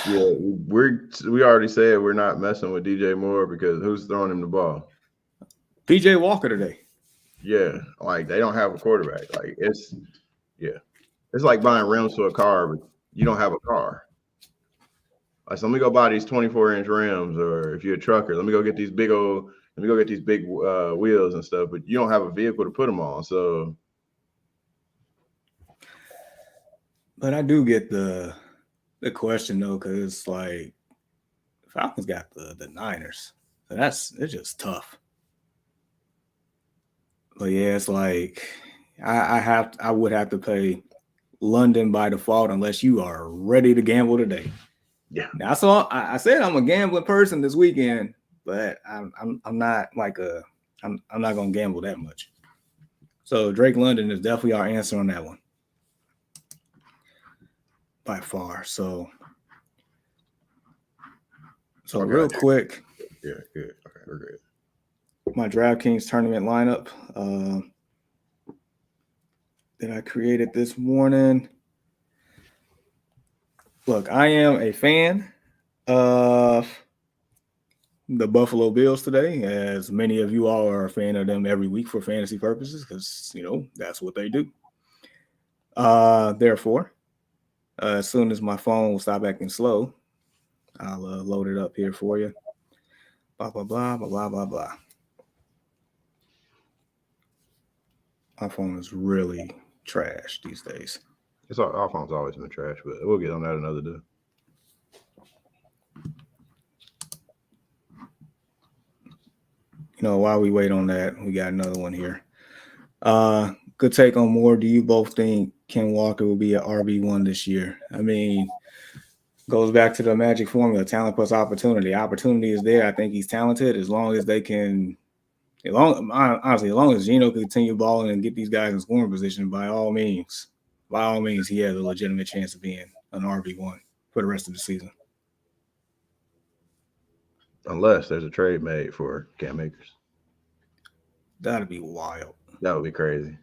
Yeah, we already said we're not messing with DJ Moore because who's throwing him the ball? PJ Walker today. Yeah, like they don't have a quarterback. Like it's like buying rims to a car, but you don't have a car. Like, so let me go buy these 24-inch rims, or if you're a trucker, let me go get these big wheels and stuff. But you don't have a vehicle to put them on, so But I do get the question though, because it's like Falcons got the Niners, so it's just tough. But yeah, it's like I would have to play London by default unless you are ready to gamble today. Yeah. Now, I said I'm a gambling person this weekend, but I'm not like I'm not gonna gamble that much. So Drake London is definitely our answer on that one by far. So okay. Real quick. Yeah, good. Okay, we're good. My DraftKings tournament lineup that I created this morning. Look, I am a fan of the Buffalo Bills today, as many of you all are a fan of them every week for fantasy purposes, because that's what they do. Therefore, as soon as my phone will stop acting slow, I'll load it up here for you. Blah blah blah blah blah blah blah. My phone is really trash these days. Our phone's always been trash, but we'll get on that another day. While we wait on that, we got another one here. Good take on Moore. Do you both think Ken Walker will be an RB1 this year? I mean, goes back to the magic formula: talent plus opportunity. Opportunity is there. I think he's talented as long as they can. Honestly, as long as Geno can continue balling and get these guys in scoring position, by all means, he has a legitimate chance of being an RB1 for the rest of the season. Unless there's a trade made for Cam Akers. That'd be wild. That would be crazy.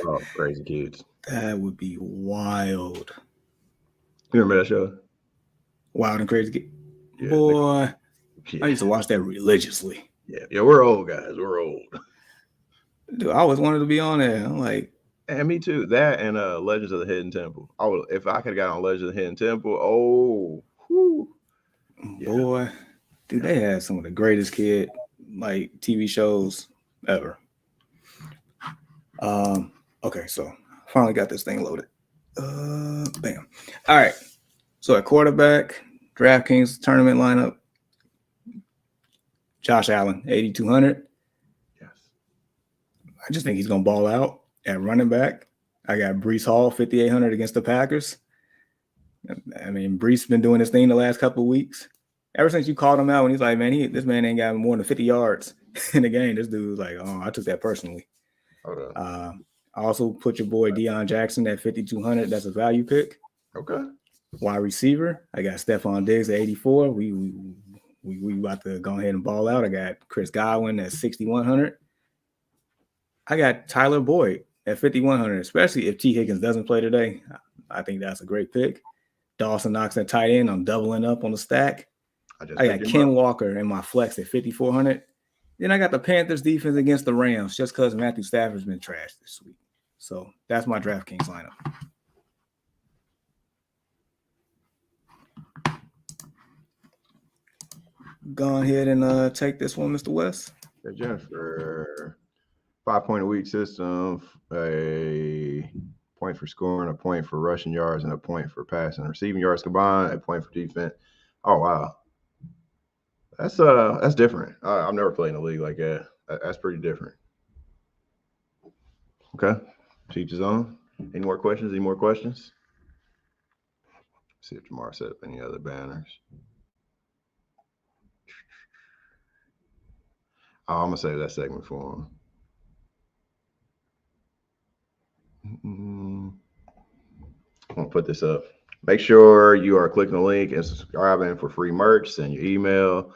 Wow, crazy kids. That would be wild. You remember that show? Wild and Crazy Kids? Yeah, boy, I used to watch that religiously. Yeah, we're old guys. We're old. Dude, I always wanted to be on there. I'm like, and me too. That and Legends of the Hidden Temple. If I could have got on Legends of the Hidden Temple. Oh, whew. Boy, dude, they had some of the greatest kid TV shows ever. Okay, so finally got this thing loaded. Bam. All right. So at quarterback, DraftKings tournament lineup. Josh Allen, 8,200. Yes. I just think he's gonna ball out at running back. I got Breece Hall, 5,800 against the Packers. I mean, Breece been doing his thing the last couple of weeks. Ever since you called him out, when he's like, man, this man ain't got more than 50 yards in the game. This dude was like, oh, I took that personally. I also put your boy Deion Jackson at 5,200. That's a value pick. Okay. Wide receiver, I got Stephon Diggs at 84. We about to go ahead and ball out. I got Chris Godwin at 6,100. I got Tyler Boyd at 5,100, especially if T. Higgins doesn't play today. I think that's a great pick. Dawson Knox at tight end. I'm doubling up on the stack. I got Ken Walker in my flex at 5,400. Then I got the Panthers defense against the Rams just because Matthew Stafford's been trashed this week. So that's my DraftKings lineup. Go ahead and take this one, Mr. West. Hey, Jennifer, 5-point a week system, a point for scoring, a point for rushing yards, and a point for passing. Receiving yards combined, a point for defense. Oh, wow. That's different. I've never played in a league like that. That's pretty different. Okay. Teach his own. Any more questions? See if Jamar set up any other banners. Oh, I'm going to save that segment for him. I'm going to put this up. Make sure you are clicking the link and subscribing for free merch. Send your email.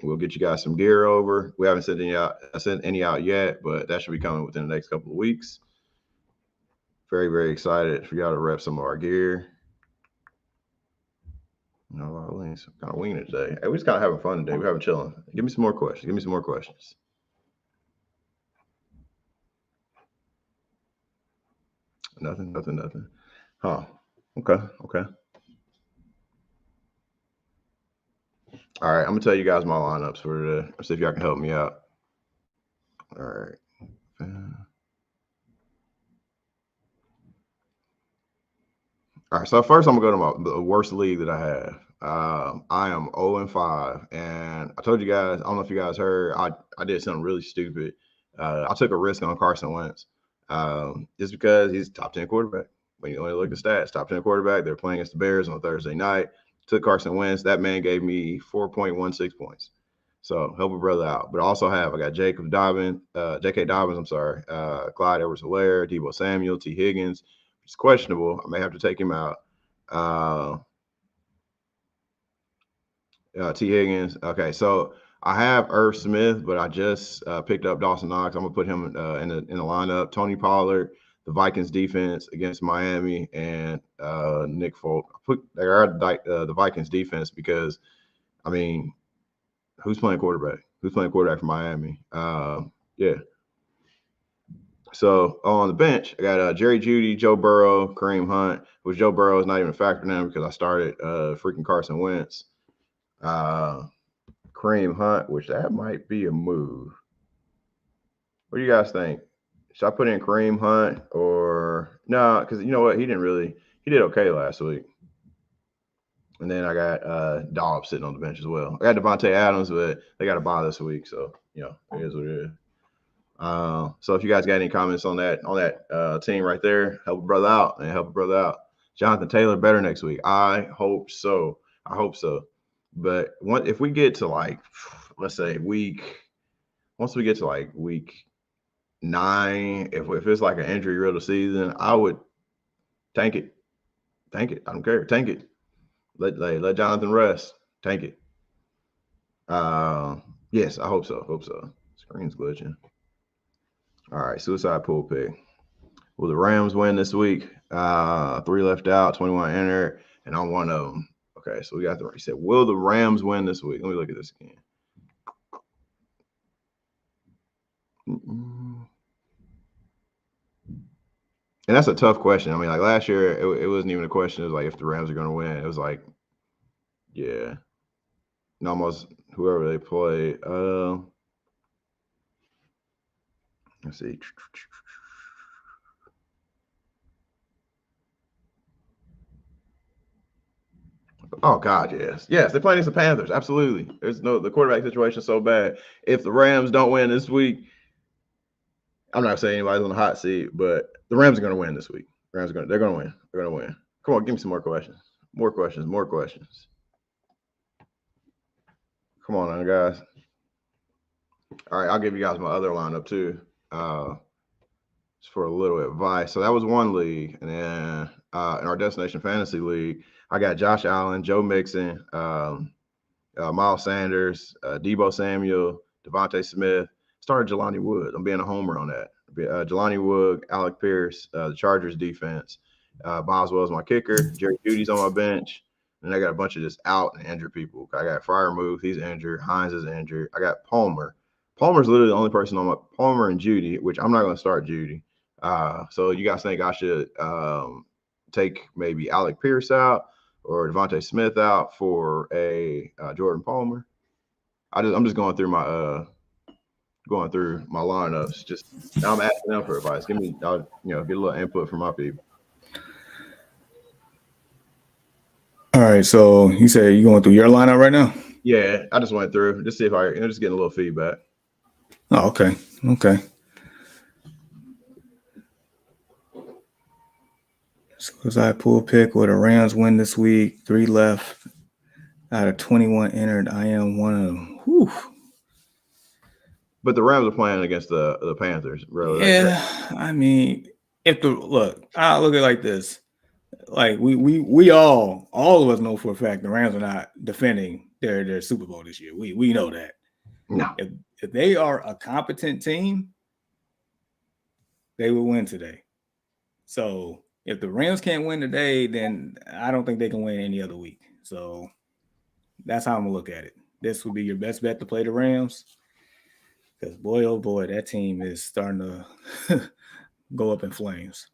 We'll get you guys some gear over. We haven't sent any out yet, but that should be coming within the next couple of weeks. Very, very excited for y'all to rep some of our gear. A lot of links. I'm kind of winging it today. Hey, we just kind of having fun today. We're having chilling. Give me some more questions. Nothing. Huh. Okay. All right, I'm gonna tell you guys my lineups for today. See if y'all can help me out. All right. All right, so first I'm gonna go to the worst league that I have. I am 0-5, and I told you guys. I don't know if you guys heard. I did something really stupid. I took a risk on Carson Wentz, just because he's top 10 quarterback. When you only look at stats, top 10 quarterback. They're playing against the Bears on Thursday night. Took Carson Wentz. That man gave me 4.16 points. So help a brother out. But I also have I got J.K. Dobbins. I'm sorry, Clyde Edwards-Helaire, Deebo Samuel, T. Higgins. It's questionable. I may have to take him out. Uh, T. Higgins. Okay, so I have Irv Smith, but I just picked up Dawson Knox. I'm gonna put him in the lineup. Tony Pollard, the Vikings defense against Miami, and Nick Folk. The Vikings defense because I mean, who's playing quarterback? Who's playing quarterback for Miami? Yeah. So on the bench, I got Jerry Jeudy, Joe Burrow, Kareem Hunt, which Joe Burrow is not even a factor now because I started freaking Carson Wentz. Kareem Hunt, which that might be a move. What do you guys think? Should I put in Kareem Hunt or no? Because you know what, he did okay last week. And then I got Dobbs sitting on the bench as well. I got Devontae Adams, but they got a bye this week, so it is what it is. So if you guys got any comments on that team right there, help a brother out. Jonathan Taylor better next week. I hope so. But if we get to let's say once we get to week 9, if it's like an injury riddle season, I would tank it. I don't care. Tank it. Let Jonathan rest. Tank it. Yes, I hope so. Screen's glitching. All right, suicide pool pick. Will the Rams win this week? 3 left out, 21 entered, and I'm one of them. Okay, so we got he said, will the Rams win this week? Let me look at this again. And that's a tough question. I mean, last year, it wasn't even a question. It was if the Rams are going to win. It was yeah, and almost whoever they play. Let's see. Oh God, yes. They're playing against the Panthers. Absolutely. The quarterback situation is so bad. If the Rams don't win this week, I'm not saying anybody's on the hot seat, but the Rams are going to win this week. They're going to win. They're going to win. Come on, give me some more questions. More questions. Come on, guys. All right, I'll give you guys my other lineup too. Just for a little advice. So that was one league, and then in our Destination Fantasy League, I got Josh Allen, Joe Mixon, Miles Sanders, Deebo Samuel, Devontae Smith. Started Jelani Wood. I'm being a homer on that. Jelani Wood, Alec Pierce, the Chargers defense. Boswell's my kicker. Jerry Jeudy's on my bench. And I got a bunch of just out and injured people. I got Freiermuth. He's injured. Hines is injured. I got Palmer. Palmer's literally the only person on my Palmer and Jeudy, which I'm not going to start Jeudy. So you guys think I should take maybe Alec Pierce out or Devontae Smith out for a Jordan Palmer? I'm just going through my lineups. Just now I'm asking them for advice. Give me, get a little input from my people. All right, so you say you're going through your lineup right now? Yeah, I just went through just see if just getting a little feedback. Oh, okay. Suicide pool pick. Will the Rams win this week? 3 left out of 21 entered. I am one of them. Whew. But the Rams are playing against the Panthers, bro. Yeah, I mean, I'll look at it like this. We all of us know for a fact the Rams are not defending their Super Bowl this year. We know that. No. If they are a competent team, they will win today. So if the Rams can't win today, then I don't think they can win any other week. So that's how I'm gonna look at it. This would be your best bet to play the Rams. Because boy, oh boy, that team is starting to go up in flames.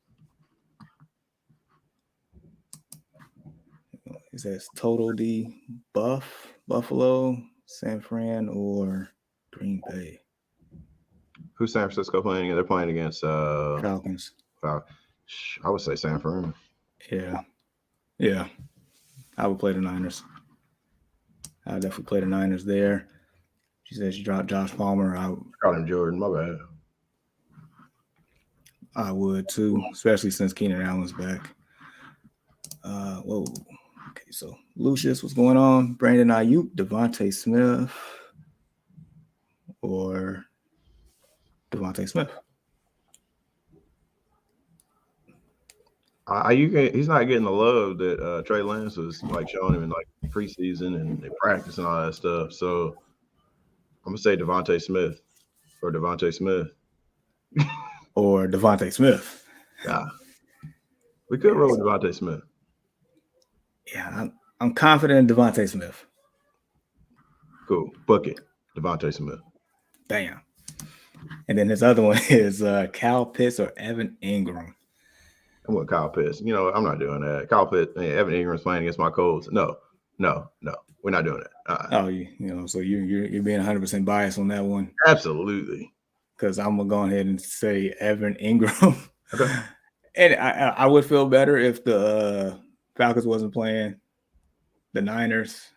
It says total D Buffalo, San Fran, or Green Bay. Who's San Francisco playing? They're playing against Falcons. I would say San Fran. Yeah. Yeah, I would play the Niners. I would definitely play the Niners there. She said she dropped Josh Palmer. Call him Jordan. My bad. I would too, especially since Keenan Allen's back. Whoa. Okay, so Lucius, what's going on? Brandon Ayuk, Devontae Smith, or Devontae Smith? He's not getting the love that Trey Lance was like showing him in like preseason and practice and all that stuff. So I'm gonna say Devontae Smith or Devontae Smith. Or Devontae Smith. Yeah. We could roll with Devontae Smith. Yeah, I'm confident in Devontae Smith. Cool. Book it. Devontae Smith. Bam. And then his other one is Kyle Pitts or Evan Ingram. I'm with Kyle Pitts. You know, I'm not doing that. Kyle Pitts, Evan Ingram's playing against my Colts. No. We're not doing that. Oh, you know, so you're being 100% biased on that one. Absolutely. Because I'm gonna go ahead and say Evan Ingram. Okay. And I would feel better if the Falcons wasn't playing the Niners.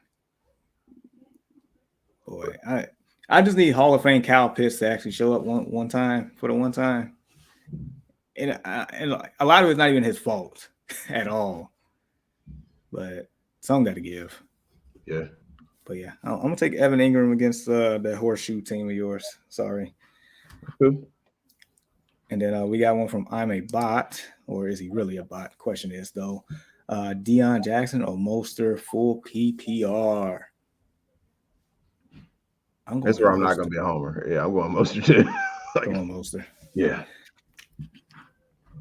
Boy, I just need Hall of Fame Kyle Pitts to actually show up one time for the one time. And a lot of it's not even his fault at all. But some got to give. Yeah. But yeah, I'm gonna take Evan Ingram against the horseshoe team of yours. Sorry. Cool. And then we got one from I'm a bot, or is he really a bot? Question is though, Deion Jackson or Mostert full PPR. That's where I'm not going to be a homer. Yeah, I'm going Mostert too. Like, going Mostert. Yeah.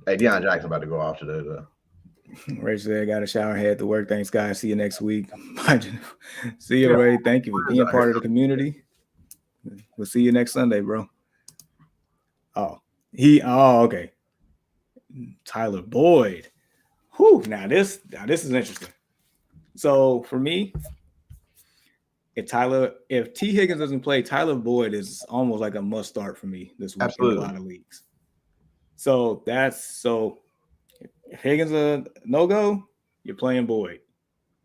Hey, Deion Jackson about to go off today though. Rachel said, got a shower, head to work. Thanks, guys. See you next week. See you, Ray. Thank you for being part of the community. We'll see you next Sunday, bro. Okay. Tyler Boyd. Whew, now this is interesting. So for me, if T. Higgins doesn't play, Tyler Boyd is almost like a must start for me this week. Absolutely. In a lot of leagues. So if Higgins a no-go, you're playing Boyd.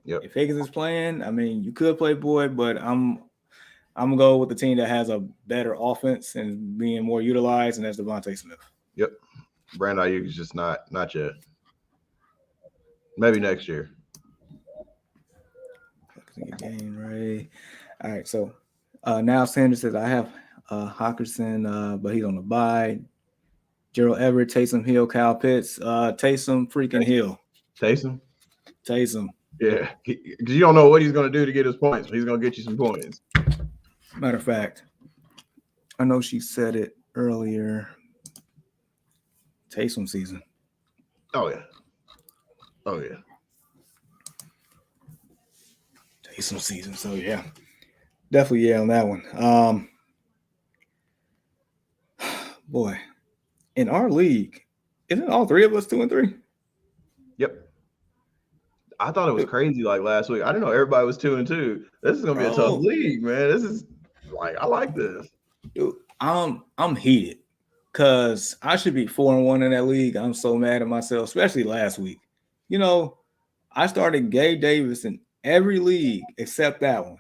Yep. If Higgins is playing, I mean, you could play Boyd, but I'm gonna go with the team that has a better offense and being more utilized, and that's Devontae Smith. Yep. Brandon Ayuk is just not yet. Maybe next year. Game, Ray. All right, so now Sanders says I have Hawkinson, but he's on the bye. Gerald Everett, Taysom Hill, Kyle Pitts, Taysom freaking Hill. Taysom? Yeah. Because you don't know what he's going to do to get his points, but he's going to get you some points. Matter of fact, I know she said it earlier. Taysom season. Oh, yeah. Taysom season. So, yeah. Definitely, yeah, on that one. Boy. In our league, isn't all three of us 2-3? Yep. I thought it was crazy like last week. I didn't know everybody was 2-2. This is gonna be a tough league, man. This is like I like this. Dude, I'm heated because I should be 4-1 in that league. I'm so mad at myself, especially last week. You know, I started Gabe Davis in every league except that one,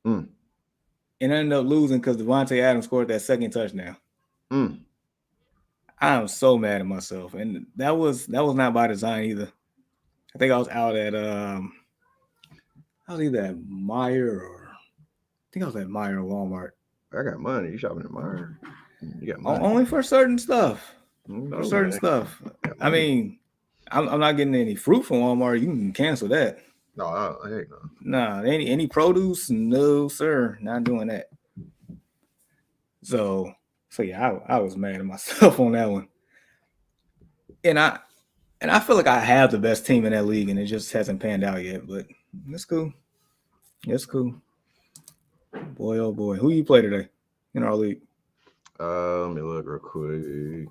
and I ended up losing because Devontae Adams scored that second touchdown. I'm so mad at myself, and that was not by design either. I think I was out at I was either at Meijer or Walmart. I got money. You shopping at Meijer? You got money. Only for certain stuff. No, Stuff. I mean, I'm not getting any fruit from Walmart. You can cancel that. No, heck no. Nah, any produce? No, sir. Not doing that. So yeah, I was mad at myself on that one. And I feel like I have the best team in that league, and it just hasn't panned out yet. But it's cool. It's cool. Boy, oh boy, who you play today in our league? Let me look real quick.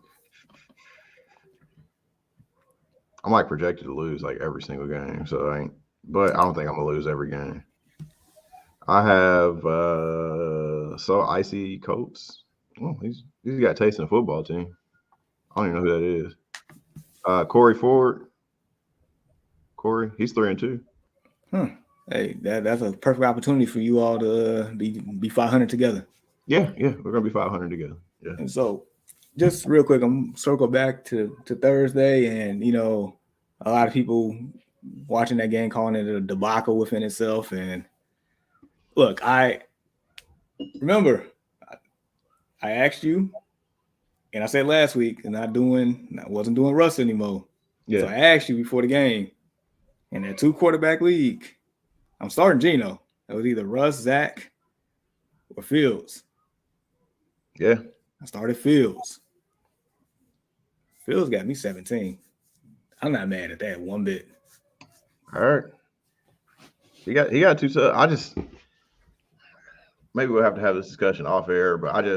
I'm like projected to lose like every single game, but I don't think I'm gonna lose every game. I have so icy Colts. Oh, he's got taste in the football team. I don't even know who that is. Corey Ford Corey. He's 3-2. Hey, that's a perfect opportunity for you all to be 500 together. Yeah, we're gonna be 500 together. Yeah. And so, just real quick, I'm circle back to Thursday, and a lot of people watching that game calling it a debacle within itself. And look, I remember I asked you, and I said last week, and I wasn't doing Russ anymore. Yeah. So I asked you before the game, in that 2-quarterback league, I'm starting Geno. It was either Russ, Zach, or Fields. Yeah. I started Fields. Fields got me 17. I'm not mad at that one bit. All right. He got 2 subs. I just maybe we'll have to have this discussion off air, but He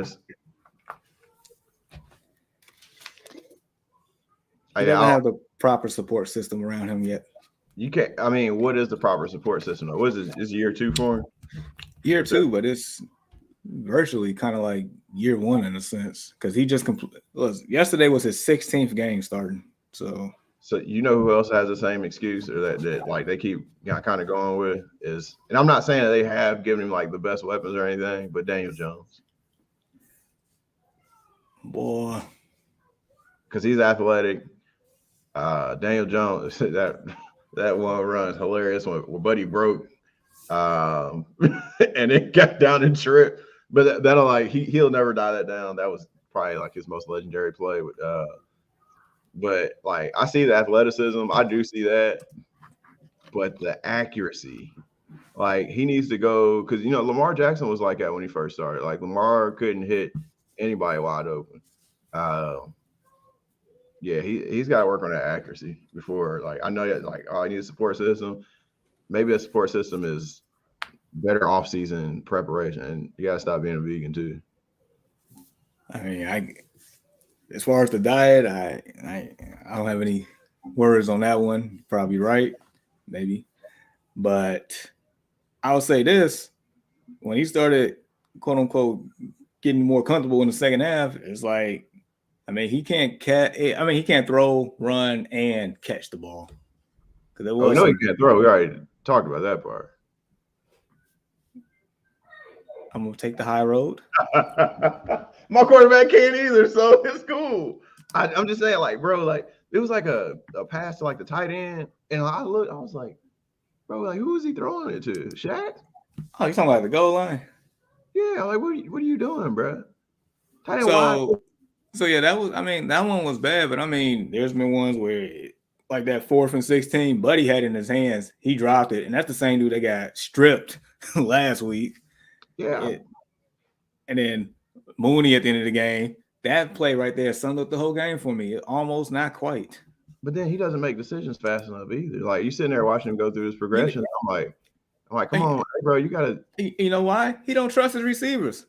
doesn't have the proper support system around him yet. You can't. I mean, what is the proper support system? What is it? Is year 2 for him? Year 2, but it's virtually kind of like year 1 in a sense, because he just yesterday was his 16th game starting. So you know who else has the same excuse, or that like they keep kind of going with is, and I'm not saying that they have given him like the best weapons or anything, but Daniel Jones, boy, because he's athletic. Daniel Jones, that one run is hilarious when Buddy broke, and it got down and tripped. But that'll like he'll never die that down. That was probably like his most legendary play. But like I see the athleticism, I do see that, but the accuracy, like he needs to go, because Lamar Jackson was like that when he first started. Like Lamar couldn't hit anybody wide open. Yeah, he's got to work on that accuracy before. Like I know that like I need a support system. Maybe a support system is better off-season preparation, and you got to stop being a vegan too. I mean, as far as the diet, I don't have any words on that one. Probably right, maybe, but I'll say this: when he started, quote unquote, getting more comfortable in the second half, it's like, I mean, he can't he can't throw, run, and catch the ball. He can't throw. We already talked about that part. I'm gonna take the high road. My quarterback can't either, so it's cool. I'm just saying, like, bro, like it was like a pass to like the tight end, and I was like, bro, like who is he throwing it to? Shaq? Oh, you talking about the goal line? Yeah, like what are you doing, bro? Tight end wide. So yeah, that one was bad, but I mean, there's been ones where like that 4th and 16, Buddy had in his hands, he dropped it, and that's the same dude that got stripped last week. Yeah. And then Mooney at the end of the game, that play right there summed up the whole game for me. Almost, not quite. But then he doesn't make decisions fast enough either. Like you sitting there watching him go through his progression. I'm like, come on, bro, you gotta. You know why? He don't trust his receivers.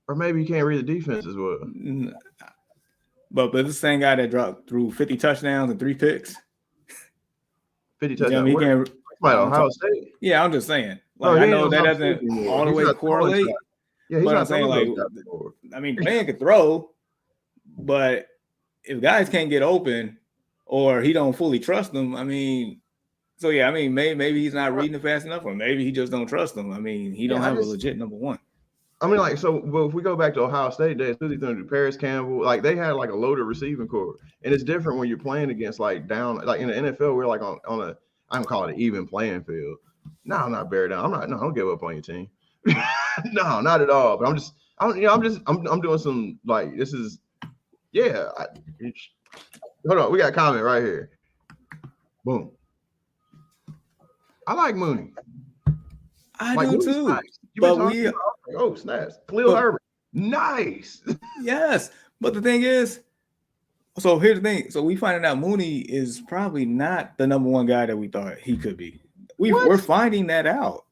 Or maybe you can't read the defense as well. But this same guy that dropped through 50 touchdowns and 3 picks. 50 touchdowns. Ohio State. Yeah, I'm just saying. Like, I know that doesn't all the way correlate. Yeah, he's but not I'm saying, like, I mean, the man could throw, but if guys can't get open or he don't fully trust them, I mean, so yeah, I mean, maybe he's not reading it fast enough, or maybe he just don't trust them. I mean, he don't have a legit number one. I mean, like, so well, if we go back to Ohio State days, Paris Campbell, like they had like a loaded receiving core, and it's different when you're playing against like down, like in the NFL, we're like on a, I'm calling it even playing field. No, I'm not bear down. I don't give up on your team. No, not at all. But I'm doing some like this is, yeah. Hold on, we got a comment right here. Boom. I like Mooney. I do too. Nice. Oh, snaps. Khalil Herbert. Nice. Yes. But the thing is, so here's the thing. So we finding out Mooney is probably not the number one guy that we thought he could be. We're finding that out.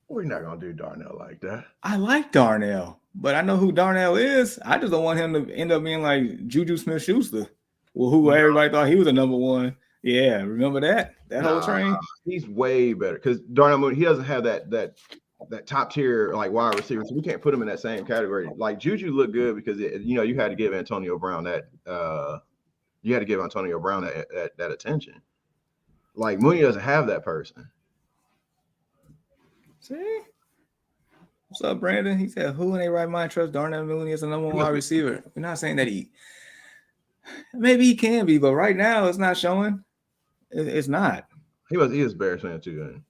We're not going to do Darnell like that. I like Darnell, but I know who Darnell is. I just don't want him to end up being like Juju Smith-Schuster, who everybody thought he was the number one. Yeah, remember that whole train? He's way better because Darnell Mooney, he doesn't have that top tier like wide receiver, so we can't put him in that same category. Like Juju looked good because you had to give Antonio Brown that You had to give Antonio Brown that attention. Like Mooney doesn't have that person. See? What's up, Brandon? He said, who in their right mind trusts Darnell Mooney as a number one wide receiver? We're not saying that maybe he can be, but right now it's not showing. It's not. He was Bears fan too.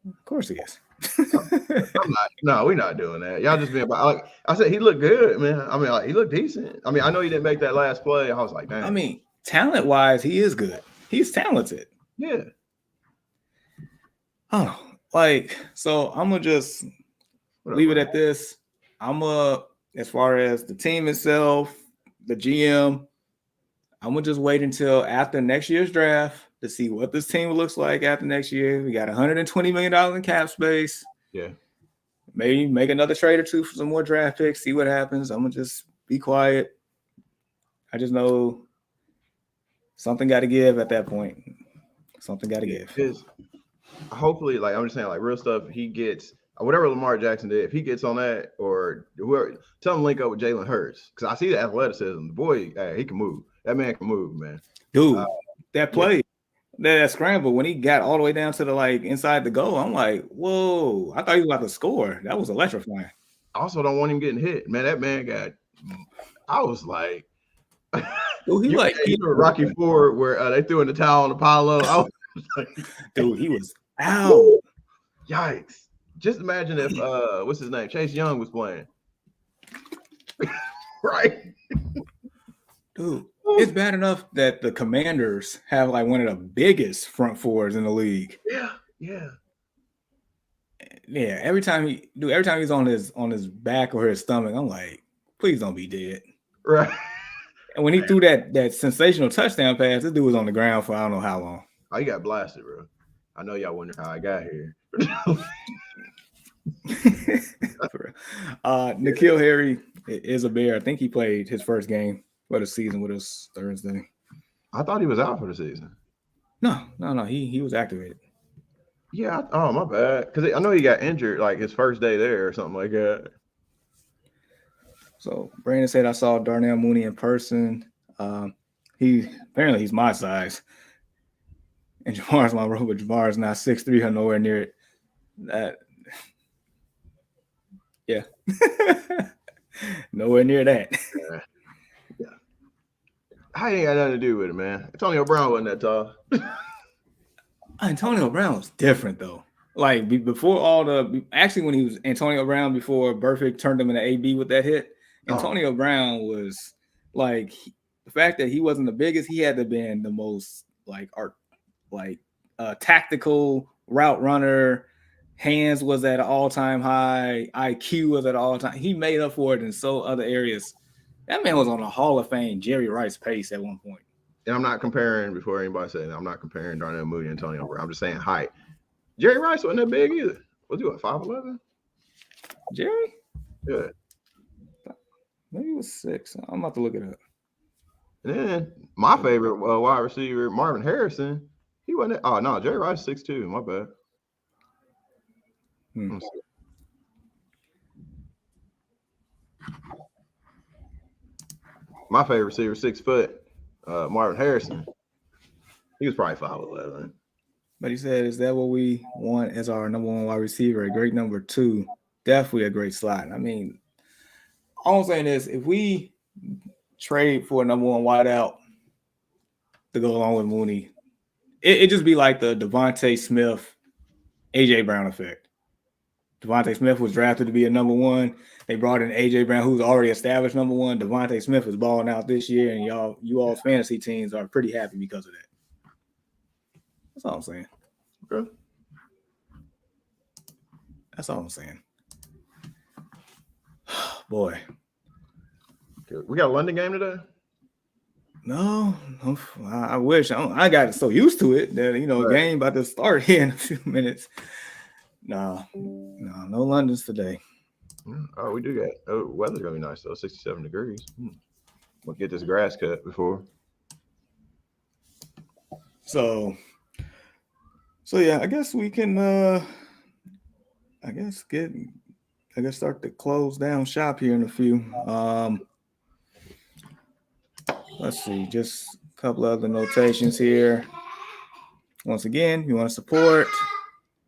Of course he is. We're not doing that. Y'all just being about, like I said, he looked good, man. I mean, like, he looked decent. I mean, I know he didn't make that last play. I was like, damn. I mean, talent-wise, he is good. He's talented. Yeah. Oh, so I'm gonna just leave it at this. As far as the team itself, the GM, I'm gonna just wait until after next year's draft to see what this team looks like after next year. We got $120 million in cap space. Yeah. Maybe make another trade or two for some more draft picks, see what happens. I'm gonna just be quiet. I just know something got to give at that point. Something got to give. Hopefully, like I'm just saying, like real stuff, he gets whatever Lamar Jackson did. If he gets on that, or whoever, tell him to link up with Jalen Hurts, because I see the athleticism. The boy, he can move. That man can move, man. Dude, that play, that scramble when he got all the way down to the inside the goal, I'm like, whoa! I thought he was about to score. That was electrifying. I also don't want him getting hit, man. That man got. I was like, dude, he Rocky Ford where they threw in the towel on Apollo. I was like, dude, he was out. Yikes! Just imagine if what's his name, Chase Young was playing, right? Dude, it's bad enough that the Commanders have one of the biggest front fours in the league. Yeah. Every time he's on his back or his stomach, I'm like, please don't be dead. Right. And when he threw that sensational touchdown pass, this dude was on the ground for I don't know how long. Oh, he got blasted, bro. I know y'all wonder how I got here. N'Keal Harry is a Bear. I think he played his first game for the season with us Thursday. I thought he was out for the season. No. He was activated. Yeah. Oh, my bad. Because I know he got injured his first day there or something like that. So Brandon said I saw Darnell Mooney in person. He's my size. And Jamar's my bro, but Jamar's not 6'3" or nowhere near it. Yeah. Nowhere near that. Yeah. I ain't got nothing to do with it, man. Antonio Brown wasn't that tall. Antonio Brown was different, though. Before when he was Antonio Brown, before Burfict turned him into AB with that hit, Antonio Brown was the fact that he wasn't the biggest, he had to been the most tactical route runner. Hands was at an all-time high. IQ was at an all-time. He made up for it in so other areas. That man was on a Hall of Fame Jerry Rice pace at one point. And I'm not comparing, before anybody says that, I'm not comparing Darnell Mooney and Antonio Brown. I'm just saying height. Jerry Rice wasn't that big either. Was he 5'11"? Jerry? Yeah. Maybe he was 6. I'm about to look it up. And then my favorite wide receiver, Marvin Harrison, he wasn't. Oh no, Jerry Rice 6'2". My bad. My favorite receiver, 6 foot, Marvin Harrison. He was probably 5'11". But he said, "Is that what we want as our number one wide receiver? A great number 2, definitely a great slot." I mean, all I'm saying is, if we trade for a number one wideout to go along with Mooney, it just be like the Devontae Smith, AJ Brown effect. Devontae Smith was drafted to be a number 1. They brought in AJ Brown, who's already established number 1. Devontae Smith is balling out this year, and you all fantasy teams are pretty happy because of that. That's all I'm saying. Okay. That's all I'm saying. Boy. We got a London game today? No, I wish. I got so used to it that, a game about to start here in a few minutes. No Londons today. Oh, we do got. Weather's gonna be nice though, 67 degrees. We'll get this grass cut before. So yeah, I guess we can. Start to close down shop here in a few. Let's see, just a couple other notations here. Once again, if you want to support,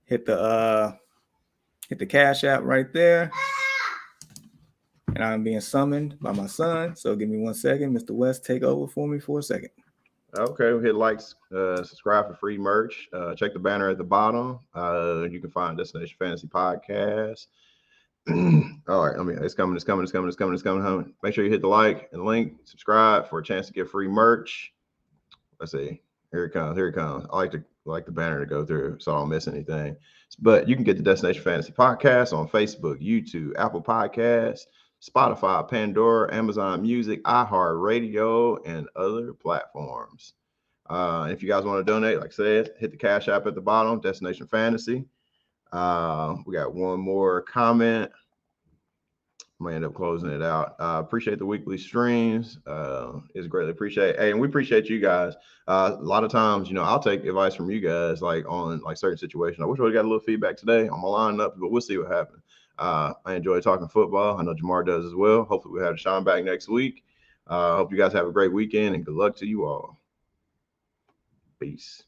hit the Cash App right there. And I'm being summoned by my son. So give me 1 second. Mr. West, take over for me for a second. Okay, hit like, subscribe for free merch. Check the banner at the bottom. You can find Destination Fantasy Podcast. All right, it's coming. Make sure you hit the like and link, subscribe for a chance to get free merch. Let's see. Here it comes. I like the banner to go through so I don't miss anything. But you can get the Destination Fantasy Podcast on Facebook, YouTube, Apple Podcasts, Spotify, Pandora, Amazon Music, iHeartRadio, and other platforms. If you guys want to donate, like I said, hit the Cash App at the bottom, Destination Fantasy. We got one more comment. I'm gonna end up closing it out. Appreciate the weekly streams. It's greatly appreciated. Hey, and we appreciate you guys. A lot of times, I'll take advice from you guys, like on like certain situations. I wish we got a little feedback today on my lineup, but we'll see what happens. I enjoy talking football. I know Jamar does as well. Hopefully, we have Sean back next week. Hope you guys have a great weekend and good luck to you all. Peace.